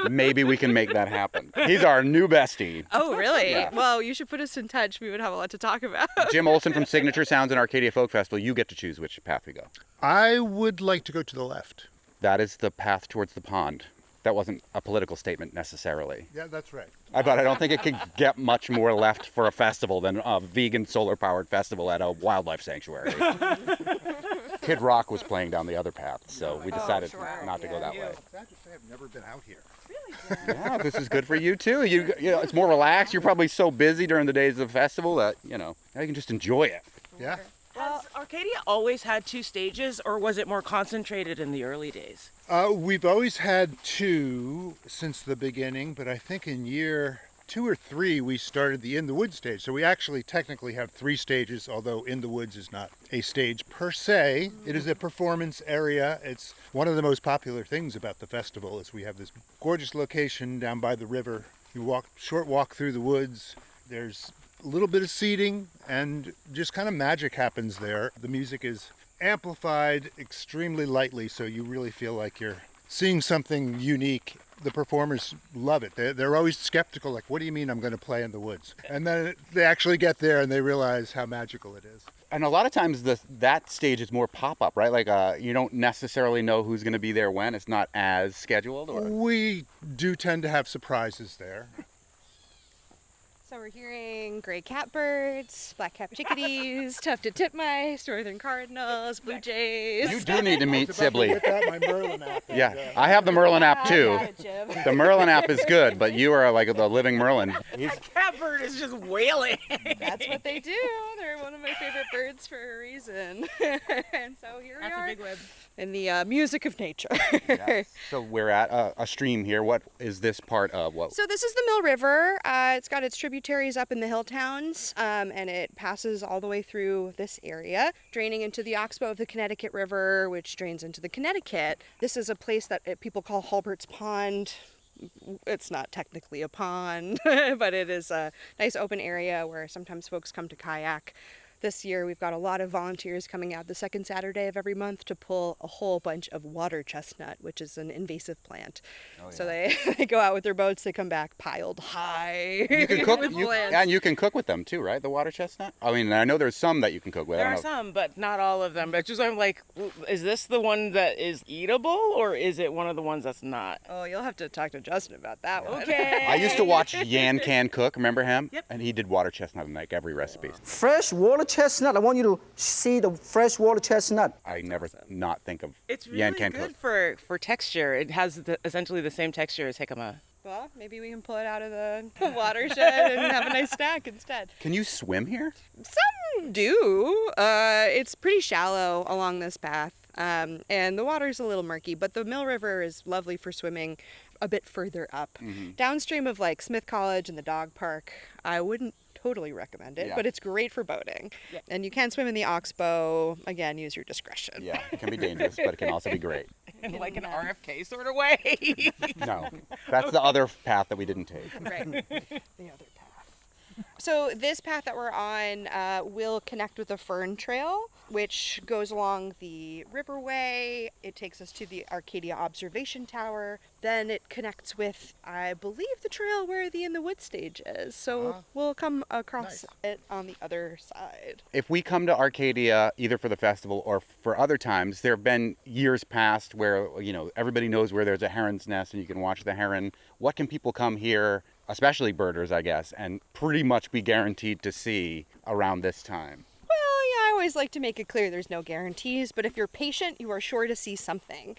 [SPEAKER 3] Maybe we can make that happen. He's our new bestie.
[SPEAKER 5] Oh, really?
[SPEAKER 3] Yeah.
[SPEAKER 5] Well, you should put us in touch. We would have a lot to talk about.
[SPEAKER 3] Jim Olsen from Signature Sounds and Arcadia Folk Festival, you get to choose which path we go.
[SPEAKER 6] I would like to go to the left.
[SPEAKER 3] That is the path towards the pond. That wasn't a political statement necessarily.
[SPEAKER 6] Yeah, that's right.
[SPEAKER 3] But I don't think it could get much more left for a festival than a vegan solar-powered festival at a wildlife sanctuary. Kid Rock was playing down the other path, so we decided not to go that way.
[SPEAKER 6] Sad to say, I've never been out here.
[SPEAKER 3] Yeah, this is good for you too. You know, it's more relaxed. You're probably so busy during the days of the festival that, now you can just enjoy it.
[SPEAKER 6] Yeah.
[SPEAKER 2] Has Arcadia always had 2 stages, or was it more concentrated in the early days?
[SPEAKER 6] We've always had 2 since the beginning, but I think in year 2 or 3 we started the In the Woods stage. So we actually technically have 3 stages, although In the Woods is not a stage per se. It is a performance area. It's one of the most popular things about the festival is we have this gorgeous location down by the river. You short walk through the woods. There's a little bit of seating and just kind of magic happens there. The music is amplified extremely lightly, so you really feel like you're seeing something unique. The performers love it. They're always skeptical, like, what do you mean I'm going to play in the woods? And then they actually get there and they realize how magical it is.
[SPEAKER 3] And a lot of times that stage is more pop-up, right? Like you don't necessarily know who's going to be there when. It's not as scheduled. Or...
[SPEAKER 6] We do tend to have surprises there.
[SPEAKER 5] So we're hearing gray catbirds, black-capped chickadees, tufted titmice, northern cardinals, blue jays.
[SPEAKER 3] You do need to meet Sibley.
[SPEAKER 6] With that, my Merlin app.
[SPEAKER 3] Yeah, I have the Merlin app too.
[SPEAKER 5] Got it, Jim.
[SPEAKER 3] The Merlin app is good, but you are like the living Merlin.
[SPEAKER 2] That catbird is just wailing.
[SPEAKER 5] That's what they do. They're one of my favorite birds for a reason. And so here we
[SPEAKER 2] That's
[SPEAKER 5] are
[SPEAKER 2] a big web.
[SPEAKER 5] in the music of nature.
[SPEAKER 3] Yes. So we're at a stream here. What is this part of? What?
[SPEAKER 5] So this is the Mill River. It's got its tributaries up in the hill towns, and it passes all the way through this area, draining into the oxbow of the Connecticut River, which drains into the Connecticut. This is a place that people call Halbert's Pond. It's not technically a pond, but it is a nice open area where sometimes folks come to kayak. This year, we've got a lot of volunteers coming out the second Saturday of every month to pull a whole bunch of water chestnut, which is an invasive plant. Oh, yeah. So they go out with their boats, they come back piled high.
[SPEAKER 3] You can cook,
[SPEAKER 5] with plants.
[SPEAKER 3] and you can cook with them too, right? The water chestnut. I mean, I know there's some that you can cook with.
[SPEAKER 2] There are some, but not all of them. But just I'm like, is this the one that is eatable, or is it one of the ones that's not?
[SPEAKER 5] Oh, you'll have to talk to Justin about that one.
[SPEAKER 2] Okay.
[SPEAKER 3] I used to watch Yan Can Cook. Remember him?
[SPEAKER 2] Yep.
[SPEAKER 3] And he did water chestnut in like every recipe.
[SPEAKER 7] Fresh water chestnut. I want you to see the fresh water chestnut.
[SPEAKER 3] I never not think of
[SPEAKER 2] It's really
[SPEAKER 3] Yan Can
[SPEAKER 2] good
[SPEAKER 3] Cook.
[SPEAKER 2] for texture. It has essentially the same texture as jicama.
[SPEAKER 5] Well, maybe we can pull it out of the watershed and have a nice snack instead.
[SPEAKER 3] Can you swim here?
[SPEAKER 5] Some do. It's pretty shallow along this path, and the water's a little murky, but the Mill River is lovely for swimming a bit further up.
[SPEAKER 3] Mm-hmm.
[SPEAKER 5] Downstream of like Smith College and the dog park, I wouldn't totally recommend it,
[SPEAKER 3] Yeah.
[SPEAKER 5] but it's great for boating.
[SPEAKER 2] Yeah.
[SPEAKER 5] And you can swim in the oxbow. Again, use your discretion.
[SPEAKER 3] Yeah, it can be dangerous, but it can also be great.
[SPEAKER 2] In like an RFK sort of way.
[SPEAKER 3] No, that's the other path that we didn't take.
[SPEAKER 5] Right. The other path. So this path that we're on will connect with a fern trail, which goes along the riverway. It takes us to the Arcadia Observation Tower. Then it connects with, I believe, the trail where the In the Woods stage is. So we'll come across it on the other side.
[SPEAKER 3] If we come to Arcadia, either for the festival or for other times, there have been years past where, you know, everybody knows where there's a heron's nest and you can watch the heron. What can people come here, especially birders, I guess, and pretty much be guaranteed to see around this time?
[SPEAKER 5] I always like to make it clear there's no guarantees, but if you're patient, you are sure to see something.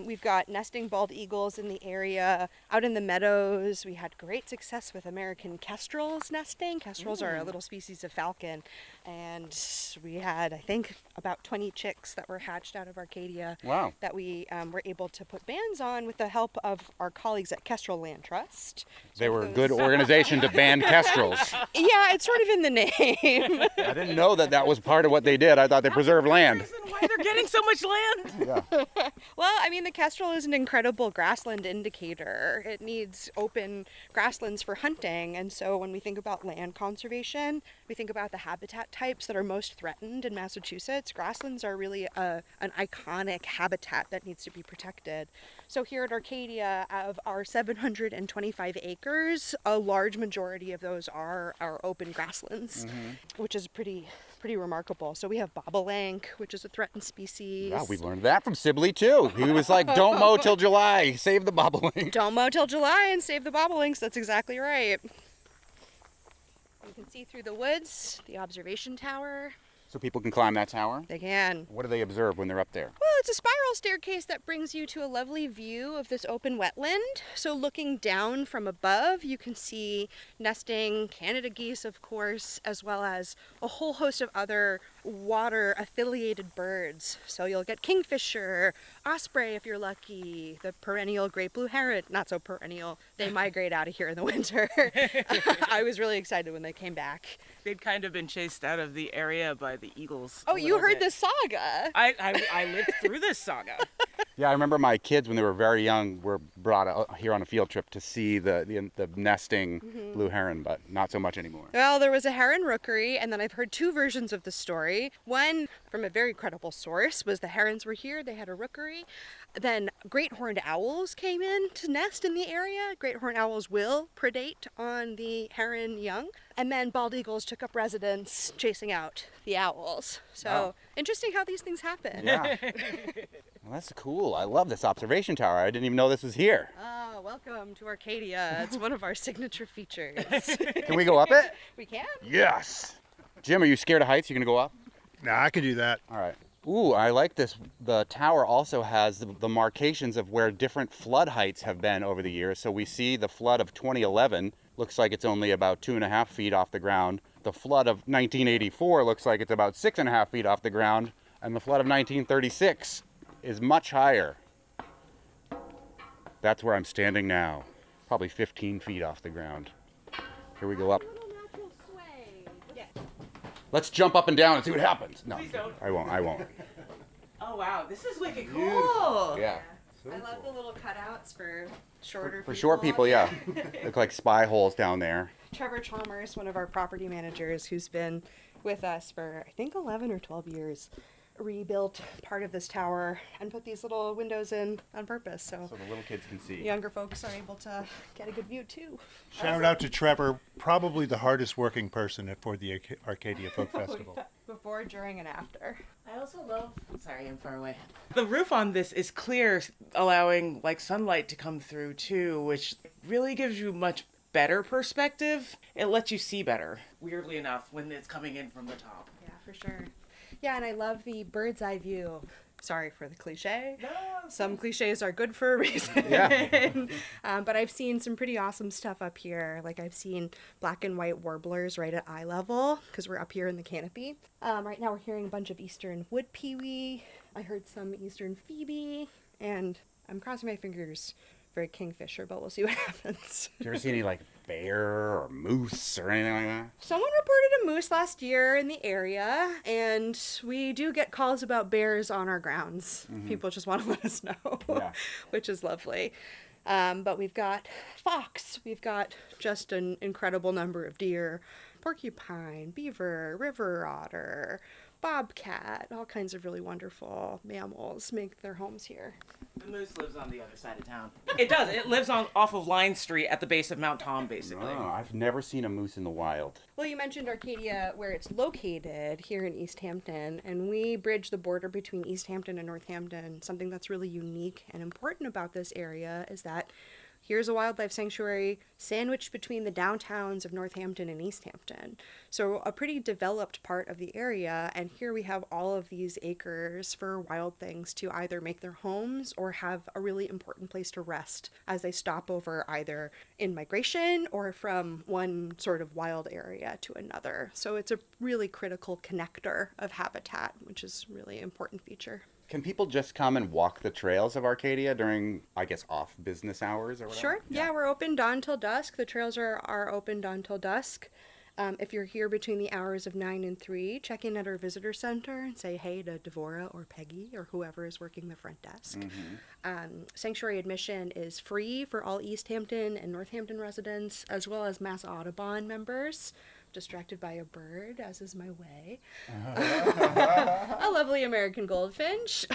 [SPEAKER 5] We've got nesting bald eagles in the area. Out in the meadows, we had great success with American kestrels nesting. Kestrels are a little species of falcon, and we had, I think, about 20 chicks that were hatched out of Arcadia.
[SPEAKER 3] Wow.
[SPEAKER 5] That we were able to put bans on with the help of our colleagues at Kestrel Land Trust.
[SPEAKER 3] They were a good organization to ban kestrels.
[SPEAKER 5] Yeah, it's sort of in the name.
[SPEAKER 3] I didn't know that was part of what they did. I thought they preserved land.
[SPEAKER 2] Why they're getting so much land?
[SPEAKER 3] Yeah.
[SPEAKER 5] Well, I mean, the kestrel is an incredible grassland indicator. It needs open grasslands for hunting. And so when we think about land conservation, we think about the habitat types that are most threatened in Massachusetts. Grasslands are really an iconic habitat that needs to be protected. So here at Arcadia, of our 725 acres, a large majority of those are our open grasslands, which is pretty remarkable. So we have bobolink, which is a threatened species.
[SPEAKER 3] Yeah, we learned that from Sibley too. He was like, don't mow till July, save the bobolink.
[SPEAKER 5] Don't mow till July and save the bobolinks. That's exactly right. You can see through the woods, the observation tower.
[SPEAKER 3] So people can climb that tower?
[SPEAKER 5] They can.
[SPEAKER 3] What do they observe when they're up there?
[SPEAKER 5] Well, it's a spiral staircase that brings you to a lovely view of this open wetland. So looking down from above, you can see nesting Canada geese, of course, as well as a whole host of other water-affiliated birds. So you'll get kingfisher, osprey if you're lucky, the perennial great blue heron. Not so perennial. They migrate out of here in the winter. I was really excited when they came back.
[SPEAKER 2] They'd kind of been chased out of the area by the eagles.
[SPEAKER 5] Oh, you heard the saga.
[SPEAKER 2] I lived through this saga.
[SPEAKER 3] Yeah, I remember my kids when they were very young were brought out here on a field trip to see the nesting blue heron, but not so much anymore.
[SPEAKER 5] Well, there was a heron rookery, and then I've heard two versions of the story. One, from a very credible source, was the herons were here, they had a rookery. Then great horned owls came in to nest in the area. Great horned owls will predate on the heron young. And then bald eagles took up residence chasing out the owls. So interesting how these things happen.
[SPEAKER 3] Yeah. Well, that's cool. I love this observation tower. I didn't even know this was here.
[SPEAKER 5] Oh, welcome to Arcadia. It's one of our signature features.
[SPEAKER 3] Can we go up it?
[SPEAKER 5] We can?
[SPEAKER 3] Yes. Jim, are you scared of heights? You gonna go up?
[SPEAKER 6] Nah, I can do that.
[SPEAKER 3] All right. Ooh, I like this. The tower also has the markations of where different flood heights have been over the years. So we see the flood of 2011 looks like it's only about 2.5 feet off the ground. The flood of 1984 looks like it's about 6.5 feet off the ground. And the flood of 1936 is much higher. That's where I'm standing now. Probably 15 feet off the ground. Here we go up. Let's jump up and down and see what happens. No,
[SPEAKER 2] Please don't.
[SPEAKER 3] I won't.
[SPEAKER 2] Oh, wow. This is wicked cool.
[SPEAKER 3] Yeah.
[SPEAKER 5] I love the little cutouts for shorter
[SPEAKER 3] For short people, yeah. Look like spy holes down there.
[SPEAKER 5] Trevor Chalmers, one of our property managers who's been with us for, I think, 11 or 12 years, rebuilt part of this tower and put these little windows in on purpose. So
[SPEAKER 3] the little kids can see.
[SPEAKER 5] younger folks are able to get a good view, too.
[SPEAKER 6] Shout out to Trevor, probably the hardest working person for the Arcadia Folk Festival.
[SPEAKER 5] Before, during, and after.
[SPEAKER 2] I also love... Sorry, I'm far away. The roof on this is clear, allowing like sunlight to come through too, which really gives you much better perspective. It lets you see better, weirdly enough, when it's coming in from the top.
[SPEAKER 5] Yeah, for sure. Yeah, and I love the bird's eye view. Sorry for the cliche.
[SPEAKER 2] No.
[SPEAKER 5] Some cliches are good for a reason.
[SPEAKER 3] Yeah.
[SPEAKER 5] But I've seen some pretty awesome stuff up here. Like I've seen black and white warblers right at eye level because we're up here in the canopy. Right now we're hearing a bunch of eastern wood pewee. I heard some eastern phoebe, and I'm crossing my fingers for a kingfisher, but we'll see what happens.
[SPEAKER 3] Did you ever see any like bear or moose or anything like that?
[SPEAKER 5] Someone reported a moose last year in the area, and we do get calls about bears on our grounds. People just want to let us know, which is lovely. But we've got fox, we've got just an incredible number of deer, porcupine, beaver, river otter, bobcat, all kinds of really wonderful mammals make their homes here.
[SPEAKER 2] The moose lives on the other side of town. It does. It lives off of Line Street at the base of Mount Tom, basically.
[SPEAKER 3] Oh, I've never seen a moose in the wild.
[SPEAKER 5] Well, you mentioned Arcadia, where it's located here in Easthampton, and we bridge the border between Easthampton and Northampton. Something that's really unique and important about this area is that here's a wildlife sanctuary sandwiched between the downtowns of Northampton and Easthampton. So a pretty developed part of the area, and here we have all of these acres for wild things to either make their homes or have a really important place to rest as they stop over either in migration or from one sort of wild area to another. So it's a really critical connector of habitat, which is a really important feature.
[SPEAKER 3] Can people just come and walk the trails of Arcadia during, I guess, off business hours or whatever?
[SPEAKER 5] Sure. Yeah, we're open dawn till dusk. The trails are open dawn till dusk. If you're here between the hours of 9 and 3, check in at our visitor center and say hey to Devora or Peggy or whoever is working the front desk. Sanctuary admission is free for all Easthampton and Northampton residents, as well as Mass Audubon members. Distracted by a bird, as is my way. A lovely American goldfinch.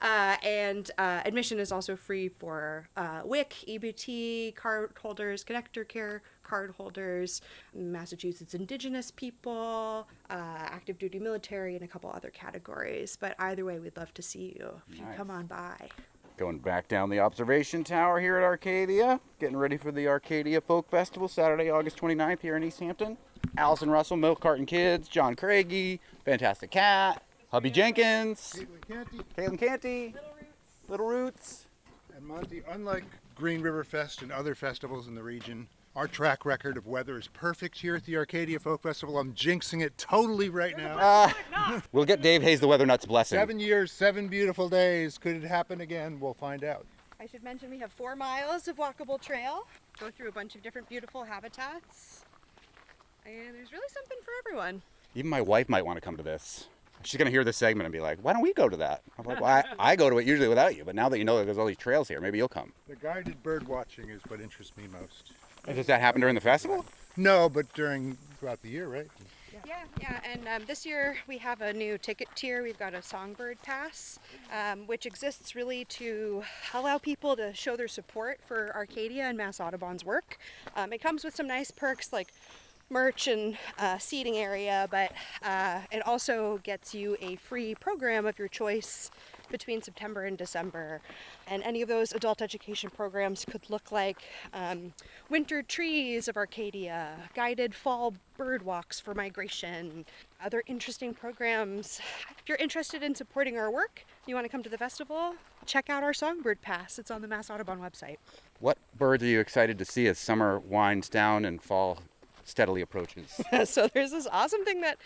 [SPEAKER 5] And admission is also free for WIC, EBT, card holders, connector care card holders, Massachusetts Indigenous people, active duty military, and a couple other categories. But either way, we'd love to see you if you come on by.
[SPEAKER 3] Going back down the observation tower here at Arcadia, getting ready for the Arcadia Folk Festival, Saturday, August 29th here in Easthampton. Allison Russell, Milk Carton Kids, John Craigie, Fantastic Cat, Hubby Jenkins, Caitlin Canty, Little Roots.
[SPEAKER 6] And Monty, unlike Green River Fest and other festivals in the region, our track record of weather is perfect here at the Arcadia Folk Festival. I'm jinxing it totally right now.
[SPEAKER 3] We'll get Dave Hayes the Weather Nuts blessing.
[SPEAKER 6] 7 years, 7 beautiful days. Could it happen again? We'll find out.
[SPEAKER 5] I should mention we have 4 miles of walkable trail. Go through a bunch of different beautiful habitats. And there's really something for everyone.
[SPEAKER 3] Even my wife might want to come to this. She's going to hear this segment and be like, why don't we go to that? I'm like, well, I go to it usually without you, but now that you know that there's all these trails here, maybe you'll come.
[SPEAKER 6] The guided bird watching is what interests me most.
[SPEAKER 3] Does that happen during the festival?
[SPEAKER 6] No, but throughout the year, right?
[SPEAKER 5] Yeah, and this year we have a new ticket tier. We've got a Songbird Pass, which exists really to allow people to show their support for Arcadia and Mass Audubon's work. It comes with some nice perks like merch and seating area, but it also gets you a free program of your choice between September and December. And any of those adult education programs could look like winter trees of Arcadia, guided fall bird walks for migration, other interesting programs. If you're interested in supporting our work, you want to come to the festival, check out our Songbird Pass. It's on the Mass Audubon website.
[SPEAKER 3] What birds are you excited to see as summer winds down and fall steadily approaches?
[SPEAKER 5] So there's this awesome thing that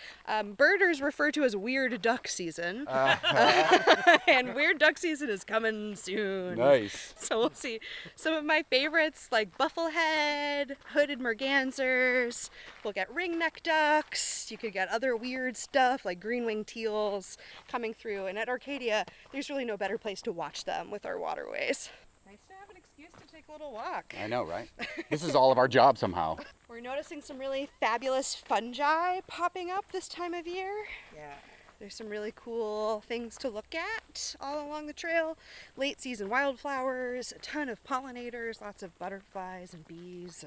[SPEAKER 5] birders refer to as weird duck season. And weird duck season is coming soon.
[SPEAKER 3] Nice.
[SPEAKER 5] So we'll see some of my favorites like bufflehead, hooded mergansers. We'll get ringneck ducks. You could get other weird stuff like green-winged teals coming through. And at Arcadia, there's really no better place to watch them with our waterways. Nice to have an excuse to take a little walk.
[SPEAKER 3] I know, right? This is all of our job somehow.
[SPEAKER 5] We're noticing some really fabulous fungi popping up this time of year.
[SPEAKER 2] Yeah.
[SPEAKER 5] There's some really cool things to look at all along the trail. Late season wildflowers, a ton of pollinators, lots of butterflies and bees,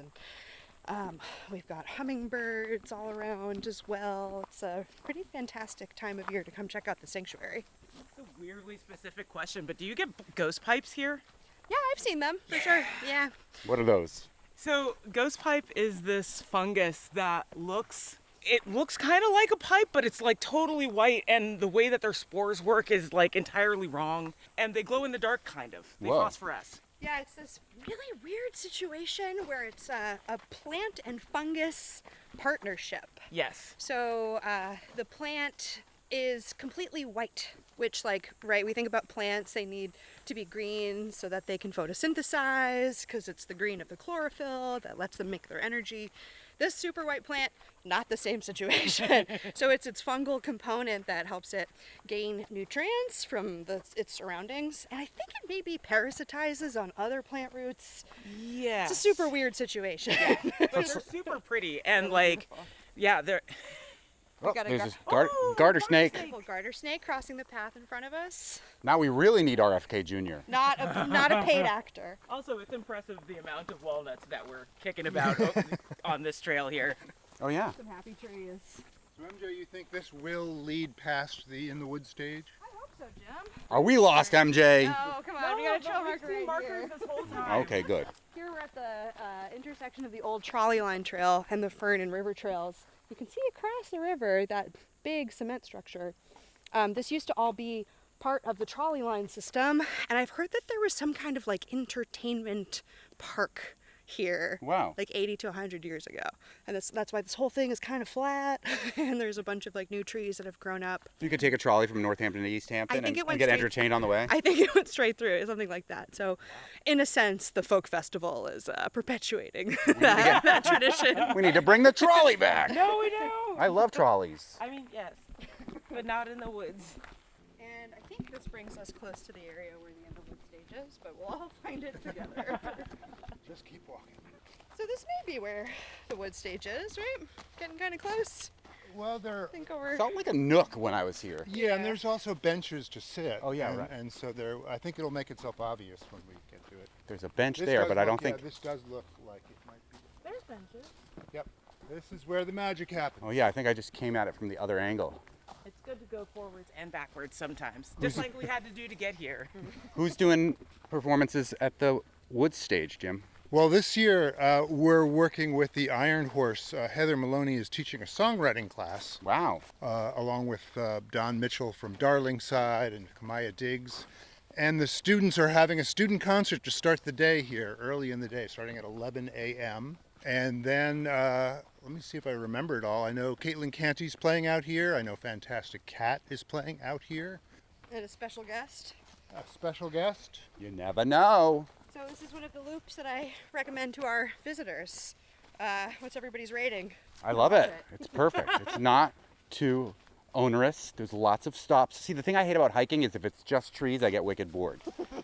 [SPEAKER 5] and we've got hummingbirds all around as well. It's a pretty fantastic time of year to come check out the sanctuary.
[SPEAKER 2] It's a weirdly specific question, but do you get ghost pipes here?
[SPEAKER 5] Yeah, I've seen them for sure. Yeah.
[SPEAKER 3] What are those?
[SPEAKER 2] So ghost pipe is this fungus that looks kind of like a pipe, but it's like totally white, and the way that their spores work is like entirely wrong, and they glow in the dark kind of. They
[SPEAKER 3] Whoa.
[SPEAKER 2] phosphoresce.
[SPEAKER 5] Yeah, it's this really weird situation where it's a plant and fungus partnership.
[SPEAKER 2] Yes.
[SPEAKER 5] So the plant is completely white, which we think about plants, they need to be green so that they can photosynthesize because it's the green of the chlorophyll that lets them make their energy. This super white plant, not the same situation. So it's its fungal component that helps it gain nutrients from its surroundings. And I think it maybe parasitizes on other plant roots.
[SPEAKER 2] Yes.
[SPEAKER 5] It's a super weird situation.
[SPEAKER 2] But they're super pretty, and they're...
[SPEAKER 3] Oh,
[SPEAKER 5] got a
[SPEAKER 3] there's
[SPEAKER 5] gar-
[SPEAKER 3] this garter snake.
[SPEAKER 5] Little garter snake crossing the path in front of us.
[SPEAKER 3] Now we really need RFK Jr.
[SPEAKER 5] Not a paid actor.
[SPEAKER 2] Also, it's impressive the amount of walnuts that we're kicking about on this trail here.
[SPEAKER 3] Oh, yeah.
[SPEAKER 5] Some happy trees.
[SPEAKER 6] So MJ, you think this will lead past the In the Woods stage?
[SPEAKER 5] I hope so, Jim.
[SPEAKER 3] Are we lost, MJ?
[SPEAKER 5] Oh, come on. We got a trail marker right here.
[SPEAKER 2] this whole time.
[SPEAKER 3] Okay, good.
[SPEAKER 5] Here we're at the intersection of the old trolley line trail and the Fern and River trails. You can see across the river that big cement structure. This used to all be part of the trolley line system, and I've heard that there was some kind of entertainment park here.
[SPEAKER 3] Wow.
[SPEAKER 5] 80 to 100 years ago. And that's why this whole thing is kind of flat, and there's a bunch of new trees that have grown up.
[SPEAKER 3] You could take a trolley from Northampton to Easthampton and get
[SPEAKER 5] straight-
[SPEAKER 3] entertained on the way?
[SPEAKER 5] I think it went straight through, something like that. So, in a sense, the folk festival is perpetuating that tradition.
[SPEAKER 3] We need to bring the trolley back.
[SPEAKER 2] No, we don't.
[SPEAKER 3] I love trolleys.
[SPEAKER 2] I mean, yes, but not in the woods.
[SPEAKER 5] And I think this brings us close to the area where the Underwood stage is, but we'll all find it together.
[SPEAKER 6] Just keep walking.
[SPEAKER 5] So this may be where the wood stage is, right? Getting kind of close.
[SPEAKER 6] Well,
[SPEAKER 5] I think over.
[SPEAKER 3] Felt like a nook when I was here.
[SPEAKER 6] yeah, and there's also benches to sit.
[SPEAKER 3] Oh, yeah,
[SPEAKER 6] and,
[SPEAKER 3] right.
[SPEAKER 6] And so I think it'll make itself obvious when we get to it.
[SPEAKER 3] There's a bench
[SPEAKER 6] This
[SPEAKER 3] there,
[SPEAKER 6] does
[SPEAKER 3] but I
[SPEAKER 6] look-
[SPEAKER 3] don't think...
[SPEAKER 6] Yeah, this does look like it might be.
[SPEAKER 2] There's benches.
[SPEAKER 6] Yep. This is where the magic happens.
[SPEAKER 3] Oh, yeah, I think I just came at it from the other angle.
[SPEAKER 2] It's good to go forwards and backwards sometimes, just like we had to do to get here.
[SPEAKER 3] Who's doing performances at the Woods stage, Jim?
[SPEAKER 6] Well, this year we're working with the Iron Horse. Heather Maloney is teaching a songwriting class,
[SPEAKER 3] Wow.
[SPEAKER 6] along with Don Mitchell from Darlingside and Kamaya Diggs. And the students are having a student concert to start the day here, early in the day, starting at 11 a.m. And then, let me see if I remember it all. I know Caitlin Canty's playing out here. I know Fantastic Cat is playing out here.
[SPEAKER 5] And a special guest.
[SPEAKER 6] A special guest.
[SPEAKER 3] You never know.
[SPEAKER 5] So this is one of the loops that I recommend to our visitors. What's everybody's rating?
[SPEAKER 3] I love it. It's perfect. It's not too onerous. There's lots of stops. See, the thing I hate about hiking is if it's just trees, I get wicked bored.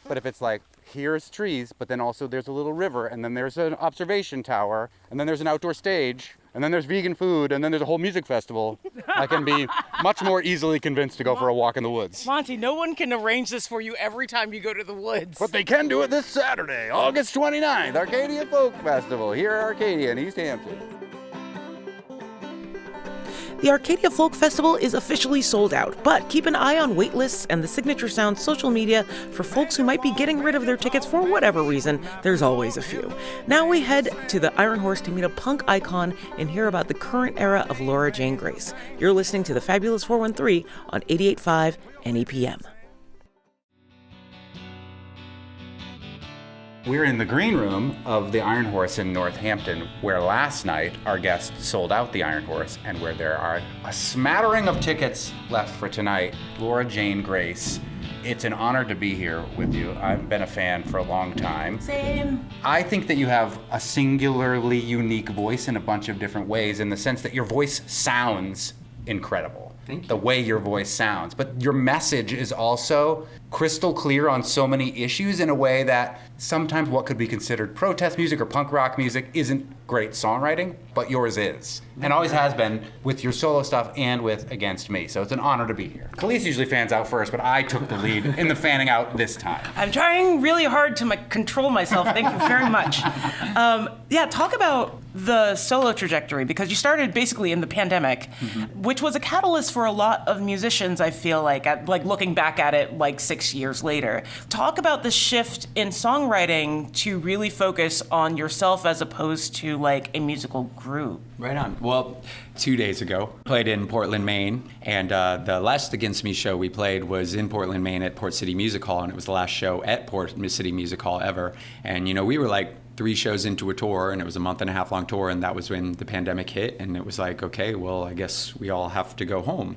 [SPEAKER 3] But if it's like, here's trees, but then also there's a little river, and then there's an observation tower, and then there's an outdoor stage, and then there's vegan food, and then there's a whole music festival, I can be much more easily convinced to go for a walk in the woods.
[SPEAKER 2] Monty, no one can arrange this for you every time you go to the woods.
[SPEAKER 3] But they can do it this Saturday, August 29th, Arcadia Folk Festival, here at Arcadia in Easthampton.
[SPEAKER 2] The Arcadia Folk Festival is officially sold out, but keep an eye on waitlists and the Signature Sound social media for folks who might be getting rid of their tickets for whatever reason. There's always a few. Now we head to the Iron Horse to meet a punk icon and hear about the current era of Laura Jane Grace. You're listening to the Fabulous 413 on 88.5 NEPM.
[SPEAKER 3] We're in the green room of the Iron Horse in Northampton, where last night our guests sold out the Iron Horse, and where there are a smattering of tickets left for tonight. Laura Jane Grace, it's an honor to be here with you. I've been a fan for a long time.
[SPEAKER 2] Same.
[SPEAKER 3] I think that you have a singularly unique voice in a bunch of different ways, in the sense that your voice sounds incredible.
[SPEAKER 8] Thank you.
[SPEAKER 3] The way your voice sounds. But your message is also crystal clear on so many issues in a way that sometimes what could be considered protest music or punk rock music isn't great songwriting, but yours is. And always has been with your solo stuff and with Against Me. So it's an honor to be here. Khalees usually fans out first, but I took the lead in the fanning out this time.
[SPEAKER 2] I'm trying really hard to control myself. Thank you very much. Talk about the solo trajectory, because you started basically in the pandemic, which was a catalyst for a lot of musicians, I feel like, looking back at it 6 years later. Talk about the shift in songwriting to really focus on yourself as opposed to a musical group.
[SPEAKER 8] Right on. Well, 2 days ago, played in Portland, Maine, and the last Against Me show we played was in Portland, Maine at Port City Music Hall, and it was the last show at Port City Music Hall ever. And, we were 3 shows into a tour, and it was a month-and-a-half long tour, and that was when the pandemic hit, and it was okay, well, I guess we all have to go home.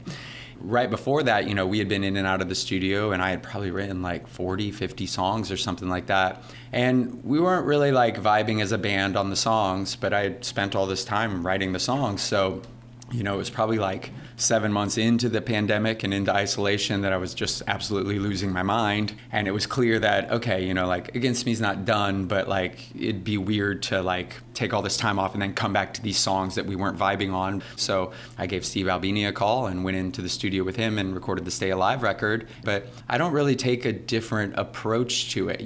[SPEAKER 8] Right before that, we had been in and out of the studio, and I had probably written 40, 50 songs or something like that. And we weren't really vibing as a band on the songs, but I had spent all this time writing the songs. So, it was probably 7 months into the pandemic and into isolation that I was just absolutely losing my mind. And it was clear that, okay, Against Me's not done, but it'd be weird to take all this time off and then come back to these songs that we weren't vibing on. So I gave Steve Albini a call and went into the studio with him and recorded the Stay Alive record. But I don't really take a different approach to it,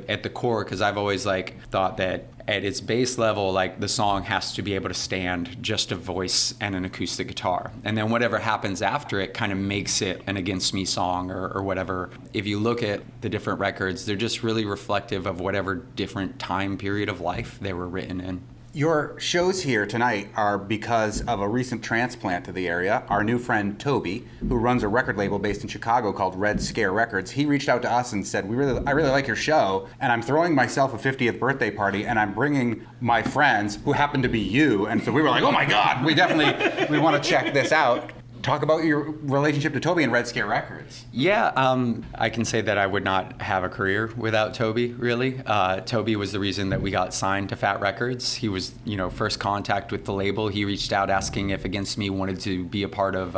[SPEAKER 8] at the core, because I've always thought that at its base level, the song has to be able to stand just a voice and an acoustic guitar. And then whatever happens after it kind of makes it an Against Me song or whatever. If you look at the different records, they're just really reflective of whatever different time period of life they were written in.
[SPEAKER 3] Your shows here tonight are because of a recent transplant to the area. Our new friend Toby, who runs a record label based in Chicago called Red Scare Records, he reached out to us and said, I really like your show, and I'm throwing myself a 50th birthday party, and I'm bringing my friends, who happen to be you. And so we were oh my God, we want to check this out. Talk about your relationship to Toby and Red Scare Records.
[SPEAKER 8] Yeah, I can say that I would not have a career without Toby, really. Toby was the reason that we got signed to Fat Records. He was, first contact with the label. He reached out asking if Against Me wanted to be a part of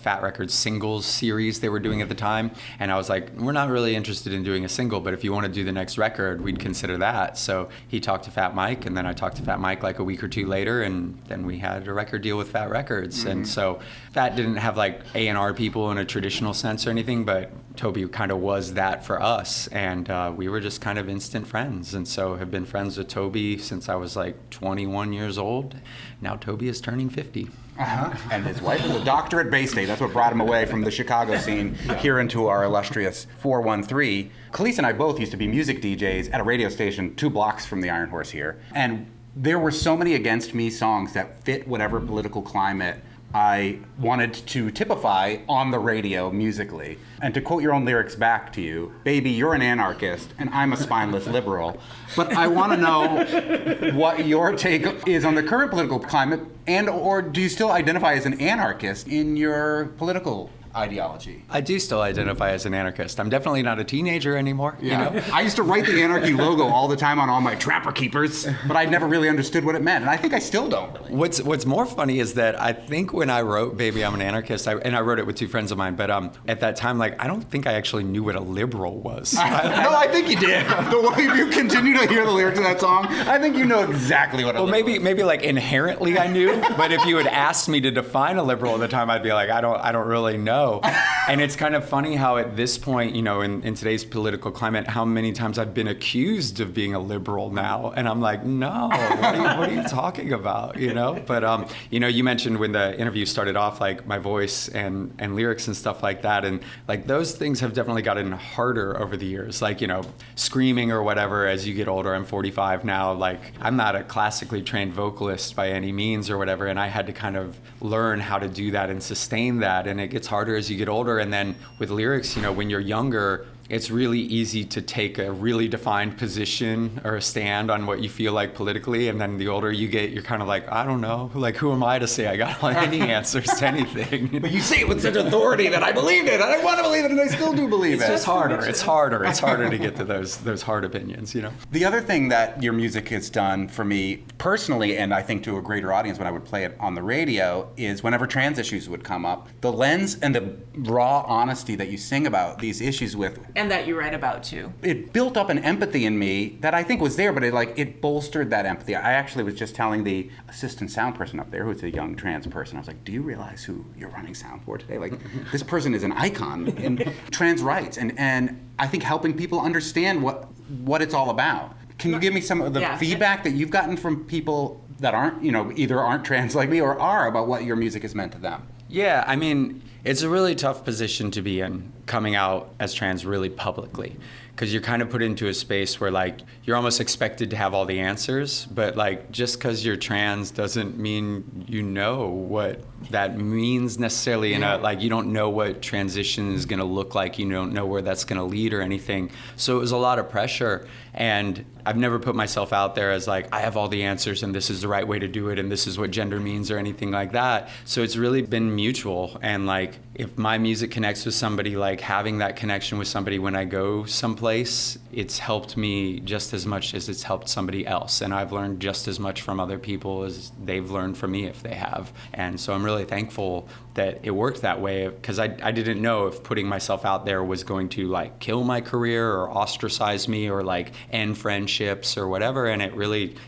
[SPEAKER 8] Fat Records singles series they were doing at the time. And I was we're not really interested in doing a single, but if you want to do the next record, we'd consider that. So he talked to Fat Mike, and then I talked to Fat Mike a week or two later, and then we had a record deal with Fat Records. Mm-hmm. And so Fat didn't have A&R people in a traditional sense or anything, but Toby kind of was that for us, and we were just kind of instant friends, and so have been friends with Toby since I was 21 years old. Now Toby is turning 50.
[SPEAKER 3] And his wife is a doctor at Bay State. That's what brought him away from the Chicago scene here into our illustrious 413. Khalees and I both used to be music DJs at a radio station 2 blocks from the Iron Horse here, and there were so many Against Me songs that fit whatever political climate I wanted to typify on the radio musically. And to quote your own lyrics back to you, baby, you're an anarchist and I'm a spineless liberal. But I want to know what your take is on the current political climate, and or do you still identify as an anarchist in your political ideology?
[SPEAKER 8] I do still identify as an anarchist. I'm definitely not a teenager anymore.
[SPEAKER 3] Yeah.
[SPEAKER 8] You know?
[SPEAKER 3] I used to write the anarchy logo all the time on all my Trapper Keepers, but I never really understood what it meant, and I think I still don't really.
[SPEAKER 8] What's more funny is that I think when I wrote Baby I'm an Anarchist, and I wrote it with two friends of mine, but at that time, like, I don't think I actually knew what a liberal was.
[SPEAKER 3] No, I think you did. The way you continue to hear the lyrics of that song, I think you know exactly what a liberal is.
[SPEAKER 8] Maybe like inherently I knew, but if you had asked me to define a liberal at the time, I'd be like, I don't really know. And it's kind of funny how at this point, you know, in today's political climate, how many times I've been accused of being a liberal now, and I'm like, no, what are you talking about, you know? But you know, you mentioned when the interview started off, like my voice and lyrics and stuff like that, and like those things have definitely gotten harder over the years. Like, you know, screaming or whatever as you get older. I'm 45 now. Like, I'm not a classically trained vocalist by any means or whatever, and I had to kind of learn how to do that and sustain that, and it gets harder as you get older. And then with lyrics, you know, when you're younger, it's really easy to take a really defined position or a stand on what you feel like politically, and then the older you get, you're kind of like, I don't know, like, who am I to say I got any answers to anything?
[SPEAKER 3] But you say it with such authority that I believed it, and I want to believe it, and I still do believe it.
[SPEAKER 8] It's just harder. It's harder to get to those hard opinions, you know?
[SPEAKER 3] The other thing that your music has done for me personally, and I think to a greater audience when I would play it on the radio, is whenever trans issues would come up, the lens and the raw honesty that you sing about these issues with,
[SPEAKER 2] And that you write about too.
[SPEAKER 3] it built up an empathy in me that I think was there, but it bolstered that empathy. I actually was just telling the assistant sound person up there, who's a young trans person, I was like, do you realize who you're running sound for today? Like, this person is an icon in trans rights, and I think helping people understand what it's all about. Can you give me some of the feedback that you've gotten from people that aren't, you know, either aren't trans like me or are, about what your music has meant to them?
[SPEAKER 8] Yeah, I mean, it's a really tough position to be in, coming out as trans really publicly, because you're kind of put into a space where, like, you're almost expected to have all the answers, but, like, just because you're trans doesn't mean you know what that means necessarily. In a, like, you don't know what transition is going to look like, you don't know where that's going to lead or anything. So it was a lot of pressure, and I've never put myself out there as like, I have all the answers and this is the right way to do it and this is what gender means or anything like that. So it's really been mutual, and like, if my music connects with somebody, like having that connection with somebody when I go someplace, it's helped me just as much as it's helped somebody else. And I've learned just as much from other people as they've learned from me if they have. And so I'm really thankful that it worked that way, because I didn't know if putting myself out there was going to like kill my career or ostracize me or like end friendships or whatever. And it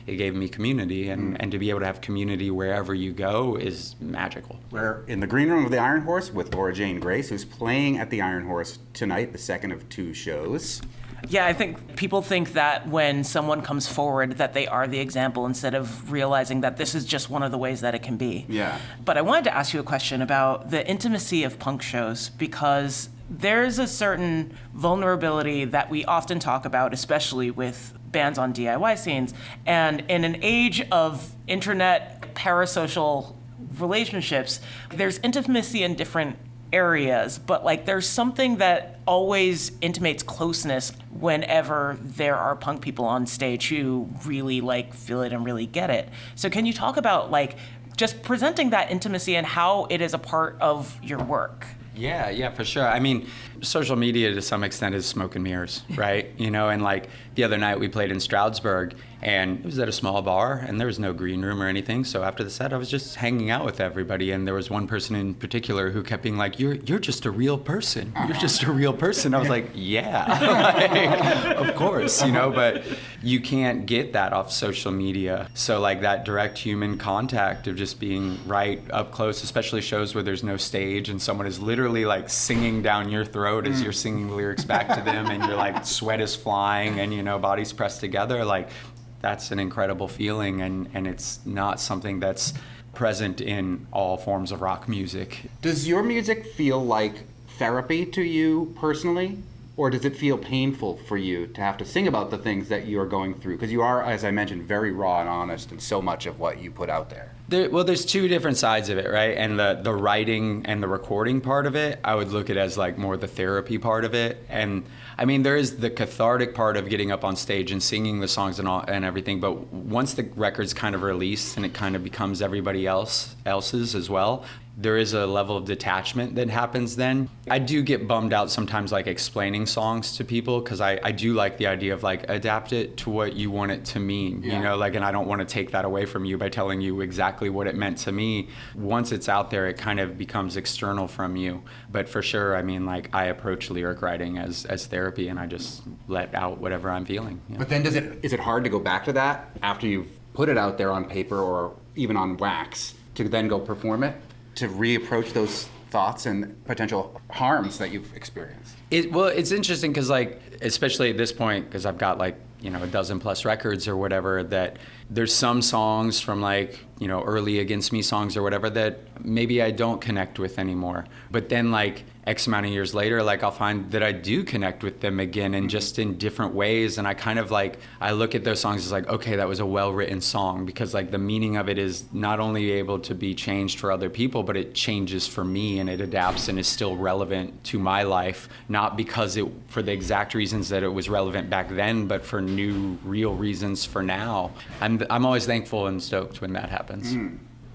[SPEAKER 8] gave me community, and to be able to have community wherever you go is magical.
[SPEAKER 3] We're in the green room of the Iron Horse with Laura Jane Grace, who's playing at the Iron Horse tonight, the second of 2 shows.
[SPEAKER 2] Yeah, I think people think that when someone comes forward that they are the example, instead of realizing that this is just one of the ways that it can be.
[SPEAKER 3] Yeah.
[SPEAKER 2] But I wanted to ask you a question about the intimacy of punk shows, because there's a certain vulnerability that we often talk about, especially with bands on DIY scenes. And in an age of internet parasocial relationships, there's intimacy in different areas, but like there's something that always intimates closeness whenever there are punk people on stage who really like feel it and really get it. So can you talk about like just presenting that intimacy and how it is a part of your work?
[SPEAKER 8] Yeah, for sure. I mean, social media to some extent is smoke and mirrors, right? You know, and like the other night we played in Stroudsburg, and it was at a small bar, and there was no green room or anything. So after the set, I was just hanging out with everybody, and there was one person in particular who kept being like, "You're just a real person. You're just a real person." I was like, "Yeah, like, of course, you know." But you can't get that off social media. So like that direct human contact of just being right up close, especially shows where there's no stage and someone is literally like singing down your throat as you're singing the lyrics back to them, and you're like sweat is flying and, you know, bodies pressed together. Like, that's an incredible feeling, and it's not something that's present in all forms of rock music.
[SPEAKER 3] Does your music feel like therapy to you personally? Or does it feel painful for you to have to sing about the things that you are going through? Because you are, as I mentioned, very raw and honest in so much of what you put out there.
[SPEAKER 8] There's 2 different sides of it, right? And the writing and the recording part of it, I would look at as like more the therapy part of it. And I mean, there is the cathartic part of getting up on stage and singing the songs and everything. But once the record's kind of released and it kind of becomes everybody else's as well, there is a level of detachment that happens then. I do get bummed out sometimes like explaining songs to people, because I do like the idea of like adapt it to what you want it to mean, you know, like, and I don't want to take that away from you by telling you exactly what it meant to me. Once it's out there, it kind of becomes external from you. But for sure, I mean, like, I approach lyric writing as therapy, and I just let out whatever I'm feeling. You know?
[SPEAKER 3] But then is it hard to go back to that after you've put it out there on paper or even on wax to then go perform it, to reapproach those thoughts and potential harms that you've experienced?
[SPEAKER 8] Well, it's interesting because, like, especially at this point, because I've got like, you know, a dozen plus records or whatever, that there's some songs from like, you know, early Against Me songs or whatever that maybe I don't connect with anymore. But then like X amount of years later, like I'll find that I do connect with them again, and just in different ways. And I kind of like, I look at those songs as like, okay, that was a well-written song, because like the meaning of it is not only able to be changed for other people, but it changes for me, and it adapts and is still relevant to my life, not because it, for the exact reasons that it was relevant back then, but for new, real reasons for now. I'm always thankful and stoked when that happens.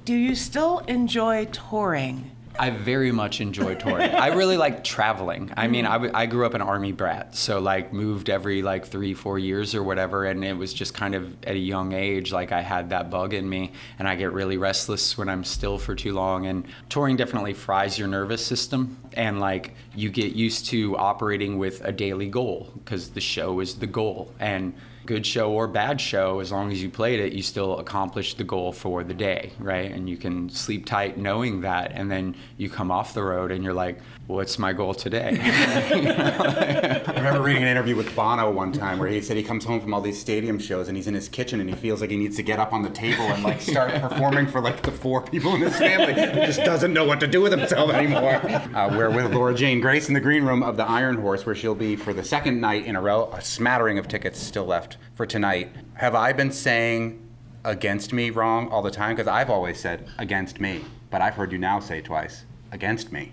[SPEAKER 2] Do you still enjoy touring?
[SPEAKER 8] I very much enjoy touring. I really like traveling. I mean, I grew up an Army brat, so like moved every like 3-4 years or whatever, and it was just kind of at a young age, like I had that bug in me, and I get really restless when I'm still for too long, and touring definitely fries your nervous system, and like you get used to operating with a daily goal, because the show is the goal, and good show or bad show, as long as you played it, you still accomplished the goal for the day, right? And you can sleep tight knowing that, and then you come off the road and you're like, what's my goal today?
[SPEAKER 3] I remember reading an interview with Bono one time where he said he comes home from all these stadium shows and he's in his kitchen and he feels like he needs to get up on the table and like start performing for like the 4 people in his family. He just doesn't know what to do with himself anymore. We're with Laura Jane Grace in the green room of the Iron Horse, where she'll be for the second night in a row. A smattering of tickets still left for tonight. Have I been saying against me wrong all the time? Because I've always said against me, but I've heard you now say twice against me.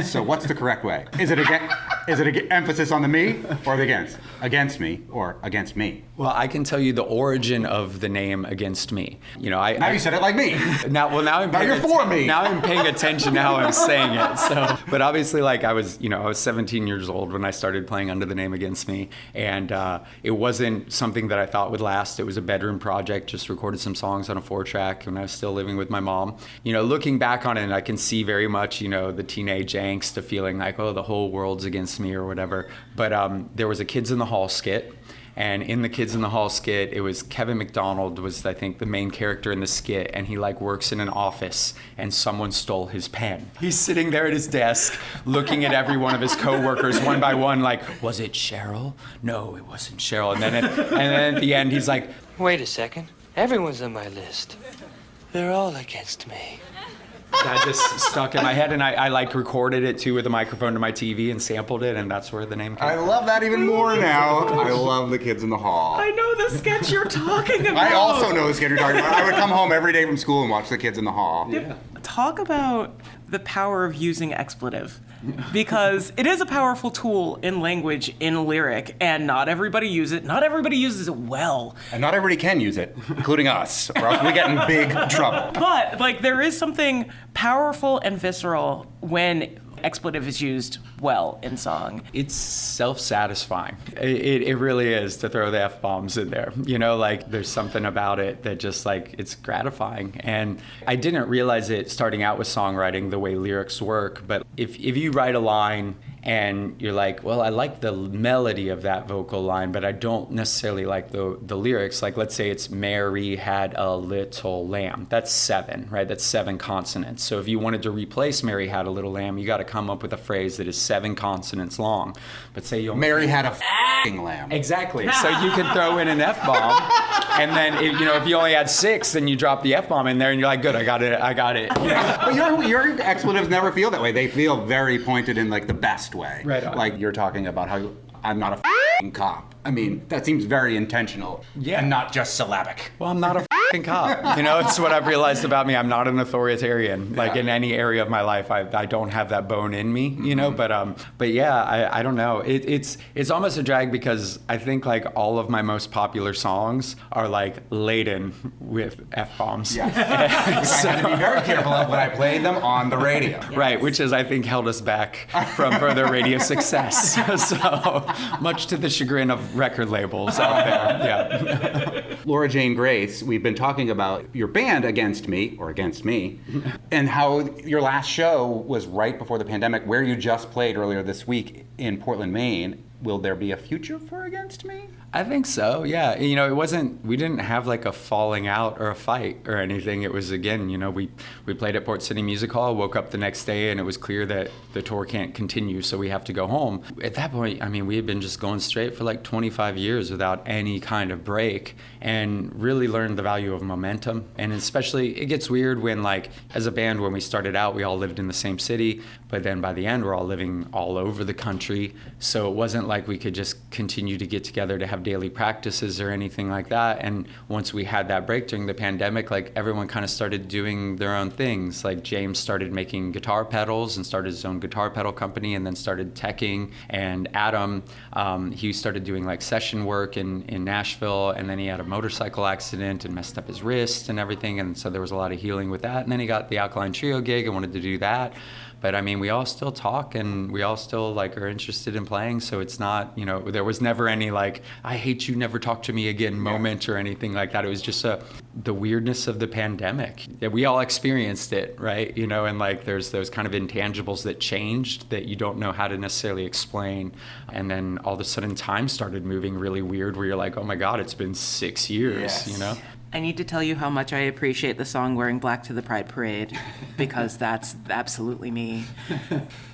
[SPEAKER 3] So what's the correct way? Is it emphasis on the me or the against? Against me or against me?
[SPEAKER 8] Well, I can tell you the origin of the name Against Me. You know,
[SPEAKER 3] now you said it like me.
[SPEAKER 8] Now
[SPEAKER 3] you're for me.
[SPEAKER 8] Now I'm paying attention to how I'm saying it. So, but obviously, like I was 17 years old when I started playing under the name Against Me, and it wasn't something that I thought would last. It was a bedroom project. Just recorded some songs on a 4-track when I was still living with my mom. You know, looking back on it, I can see very much, you know, the teenage angst of feeling like, oh, the whole world's against me or whatever. But there was a Kids in the Hall skit. And in the Kids in the Hall skit, it was Kevin McDonald was, I think, the main character in the skit. And he like works in an office and someone stole his pen. He's sitting there at his desk looking at every one of his coworkers one by one, like, was it Cheryl? No, it wasn't Cheryl. And then at the end, he's like,
[SPEAKER 9] wait a second. Everyone's on my list. They're all against me.
[SPEAKER 8] That just stuck in my head, and I like recorded it too with a microphone to my TV and sampled it, and that's where the name came
[SPEAKER 3] from. I love that even more now. I love the Kids in the Hall.
[SPEAKER 2] I know the sketch you're talking about.
[SPEAKER 3] I also know the sketch you're talking about. I would come home every day from school and watch the Kids in the Hall.
[SPEAKER 2] Yeah. Talk about the power of using expletive, because it is a powerful tool in language, in lyric, and not everybody uses it. Not everybody uses it well.
[SPEAKER 3] And not everybody can use it, including us, or else we get in big trouble.
[SPEAKER 2] But like there is something powerful and visceral when expletive is used well in song.
[SPEAKER 8] It's self-satisfying. It really is, to throw the F-bombs in there. You know, like there's something about it that just like, it's gratifying. And I didn't realize it starting out with songwriting the way lyrics work, but if you write a line and you're like, well, I like the melody of that vocal line, but I don't necessarily like the lyrics. Like, let's say it's Mary had a little lamb. That's 7, right? That's 7 consonants. So if you wanted to replace Mary had a little lamb, you got to come up with a phrase that is 7 consonants long. But say you
[SPEAKER 3] Mary had a f***ing lamb.
[SPEAKER 8] Exactly. So you can throw in an F-bomb, and then if you only had 6, then you drop the F-bomb in there, and you're like, good, I got it.
[SPEAKER 3] Yeah. But your expletives never feel that way. They feel very pointed in like the best way.
[SPEAKER 8] Right on.
[SPEAKER 3] Like you're talking about how I'm not a f***ing cop. I mean, that seems very intentional.
[SPEAKER 8] Yeah.
[SPEAKER 3] And not just syllabic.
[SPEAKER 8] Well, I'm not a a cop. You know, it's what I've realized about me. I'm not an authoritarian. Like in any area of my life, I don't have that bone in me, you know, but yeah, I don't know. It's almost a drag because I think like all of my most popular songs are like laden with F-bombs.
[SPEAKER 3] Yeah. So, I had to be very careful of when I played them on the radio.
[SPEAKER 8] Right, which has, I think, held us back from further radio success. So much to the chagrin of record labels out there. Yeah.
[SPEAKER 3] Laura Jane Grace, we've been talking about your band Against Me, and how your last show was right before the pandemic, where you just played earlier this week in Portland, Maine. Will there be a future for Against Me?
[SPEAKER 8] I think so, yeah. You know, we didn't have like a falling out or a fight or anything. It was, again, you know, we played at Port City Music Hall, woke up the next day, and it was clear that the tour can't continue, so we have to go home. At that point, I mean, we had been just going straight for like 25 years without any kind of break, and really learned the value of momentum. And especially, it gets weird when, like, as a band, when we started out, we all lived in the same city, but then by the end, we're all living all over the country, so it wasn't like we could just continue to get together to have daily practices or anything like that. And once we had that break during the pandemic, like everyone kind of started doing their own things. Like James started making guitar pedals and started his own guitar pedal company, and then started teching. And Adam, he started doing like session work in Nashville, and then he had a motorcycle accident and messed up his wrist and everything. And so there was a lot of healing with that. And then he got the Alkaline Trio gig and wanted to do that. But I mean, we all still talk, and we all still like are interested in playing. So it's not, you know, there was never any like, I hate you, never talk to me again moment or anything like that. It was just the weirdness of the pandemic. Yeah, we all experienced it, right? You know, and like there's those kind of intangibles that changed that you don't know how to necessarily explain. And then all of a sudden time started moving really weird where you're like, oh my God, it's been 6 years, you know?
[SPEAKER 2] I need to tell you how much I appreciate the song Wearing Black to the Pride Parade, because that's absolutely me.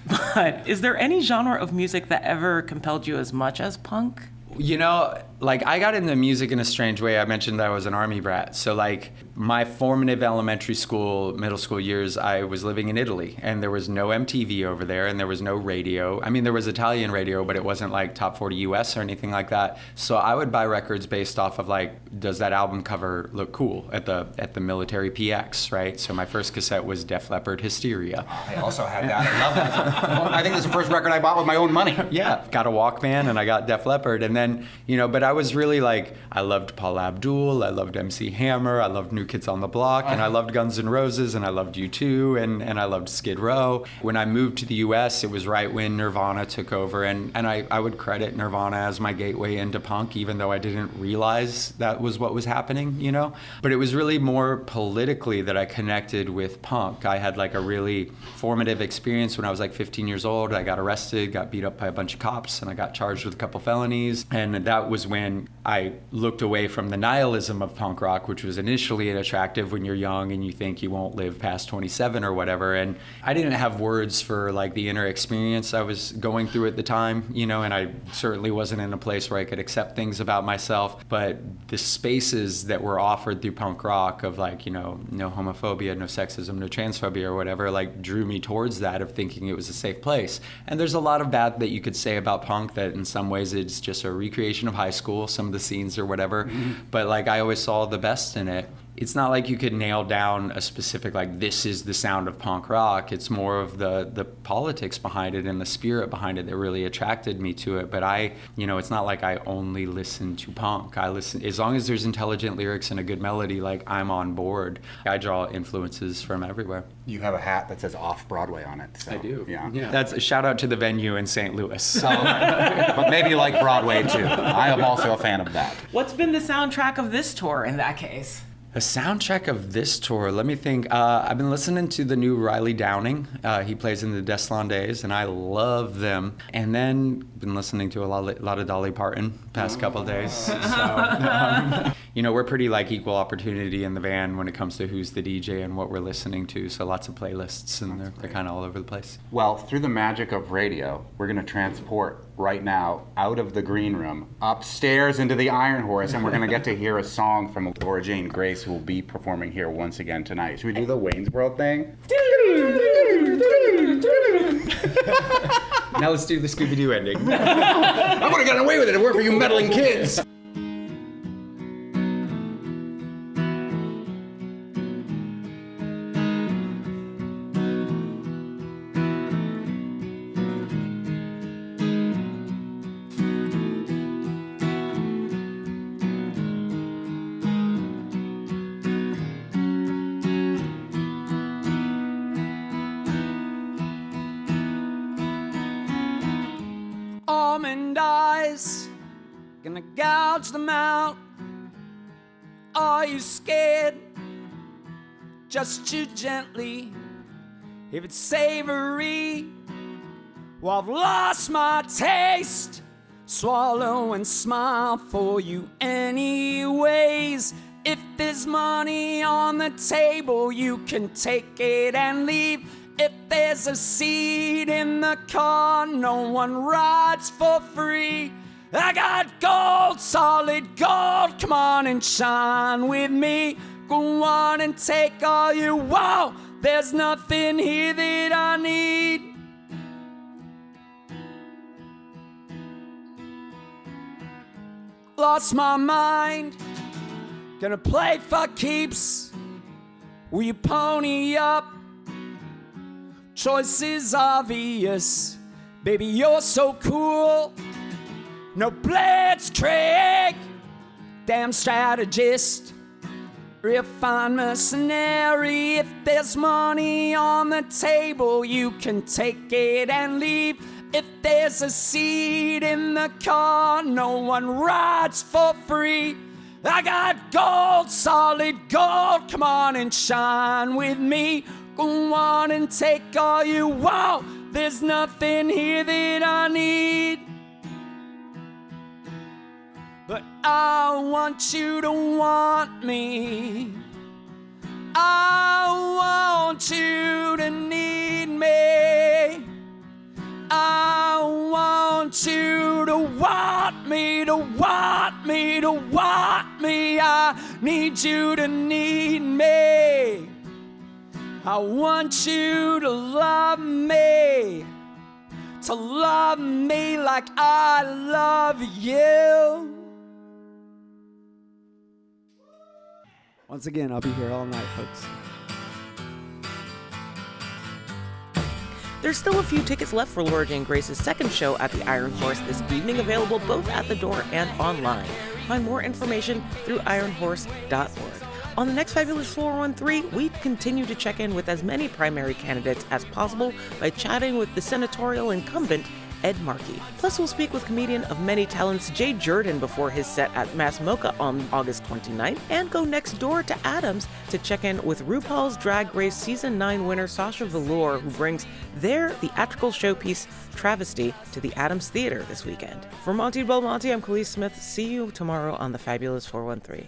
[SPEAKER 2] But is there any genre of music that ever compelled you as much as punk?
[SPEAKER 8] You know, like I got into music in a strange way. I mentioned that I was an Army brat. So like my formative elementary school, middle school years, I was living in Italy, and there was no MTV over there, and there was no radio. I mean, there was Italian radio, but it wasn't like Top 40 US or anything like that. So I would buy records based off of like, does that album cover look cool at the military PX, right? So my first cassette was Def Leppard, Hysteria.
[SPEAKER 3] I also had that. I love that. I think this is the first record I bought with my own money.
[SPEAKER 8] Yeah, got a Walkman, and I got Def Leppard. And then, you know, but I was really like, I loved Paul Abdul, I loved MC Hammer, I loved New Kids on the Block, and I loved Guns N' Roses, and I loved U2, and I loved Skid Row. When I moved to the US, it was right when Nirvana took over, and I would credit Nirvana as my gateway into punk, even though I didn't realize that was what was happening, you know? But it was really more politically that I connected with punk. I had like a really formative experience when I was like 15 years old. I got arrested, got beat up by a bunch of cops, and I got charged with a couple felonies. And that was when I looked away from the nihilism of punk rock, which was initially attractive when you're young and you think you won't live past 27 or whatever. And I didn't have words for like the inner experience I was going through at the time, you know, and I certainly wasn't in a place where I could accept things about myself. But the spaces that were offered through punk rock of like, you know, no homophobia, no sexism, no transphobia or whatever, like drew me towards that of thinking it was a safe place. And there's a lot of bad that you could say about punk that in some ways it's just a recreation of high school, some of the scenes or whatever. But like I always saw the best in it. It's not like you could nail down a specific, like, this is the sound of punk rock. It's more of the politics behind it and the spirit behind it that really attracted me to it. But you know, it's not like I only listen to punk. I listen, as long as there's intelligent lyrics and a good melody, like, I'm on board. I draw influences from everywhere.
[SPEAKER 3] You have a hat that says Off-Broadway on it. So,
[SPEAKER 8] I do.
[SPEAKER 3] Yeah.
[SPEAKER 8] That's a shout out to the venue in St. Louis.
[SPEAKER 3] But maybe you like Broadway, too. I am also a fan of that.
[SPEAKER 2] What's been the soundtrack of this tour in that case?
[SPEAKER 8] The soundtrack of this tour, let me think. I've been listening to the new Riley Downing. He plays in the Deslandes, and I love them. And then been listening to a lot of Dolly Parton past couple of days. So, you know, we're pretty like equal opportunity in the van when it comes to who's the DJ and what we're listening to. So lots of playlists, and they're kind of all over the place.
[SPEAKER 3] Well, through the magic of radio, we're going to transport right now out of the green room upstairs into the Iron Horse, and we're going to get to hear a song from Laura Jane Grace, who will be performing here once again tonight. Should we do the Wayne's World thing?
[SPEAKER 8] Now let's do the Scooby-Doo ending.
[SPEAKER 3] I would have gotten away with it if it weren't for you meddling kids.
[SPEAKER 10] Gonna gouge them out. Are you scared? Just chew gently. If it's savory, well, I've lost my taste. Swallow and smile for you anyways. If there's money on the table, you can take it and leave. If there's a seat in the car, no one rides for free. I got gold, solid gold, come on and shine with me. Go on and take all you want, there's nothing here that I need. Lost my mind, gonna play for keeps. Will you pony up? Choice is obvious, baby, you're so cool. No blitzkrieg, damn strategist, refined mercenary. If there's money on the table, you can take it and leave. If there's a seat in the car, no one rides for free. I got gold, solid gold, come on and shine with me. Go on and take all you want, there's nothing here that I need. But I want you to want me. I want you to need me. I want you to want me, to want me, to want me. I need you to need me. I want you to love me like I love you.
[SPEAKER 11] Once again, I'll be here all night, folks.
[SPEAKER 2] There's still a few tickets left for Laura Jane Grace's second show at the Iron Horse this evening, available both at the door and online. Find more information through ironhorse.org. On the next Fabulous 413, we continue to check in with as many primary candidates as possible by chatting with the senatorial incumbent, Ed Markey. Plus, we'll speak with comedian of many talents Jay Jordan before his set at Mass Mocha on August 29th, and go next door to Adams to check in with RuPaul's Drag Race Season 9 winner Sasha Velour, who brings their theatrical showpiece Travesty to the Adams Theater this weekend. For Monty Belmonte, I'm Khalees Smith. See you tomorrow on the Fabulous 413.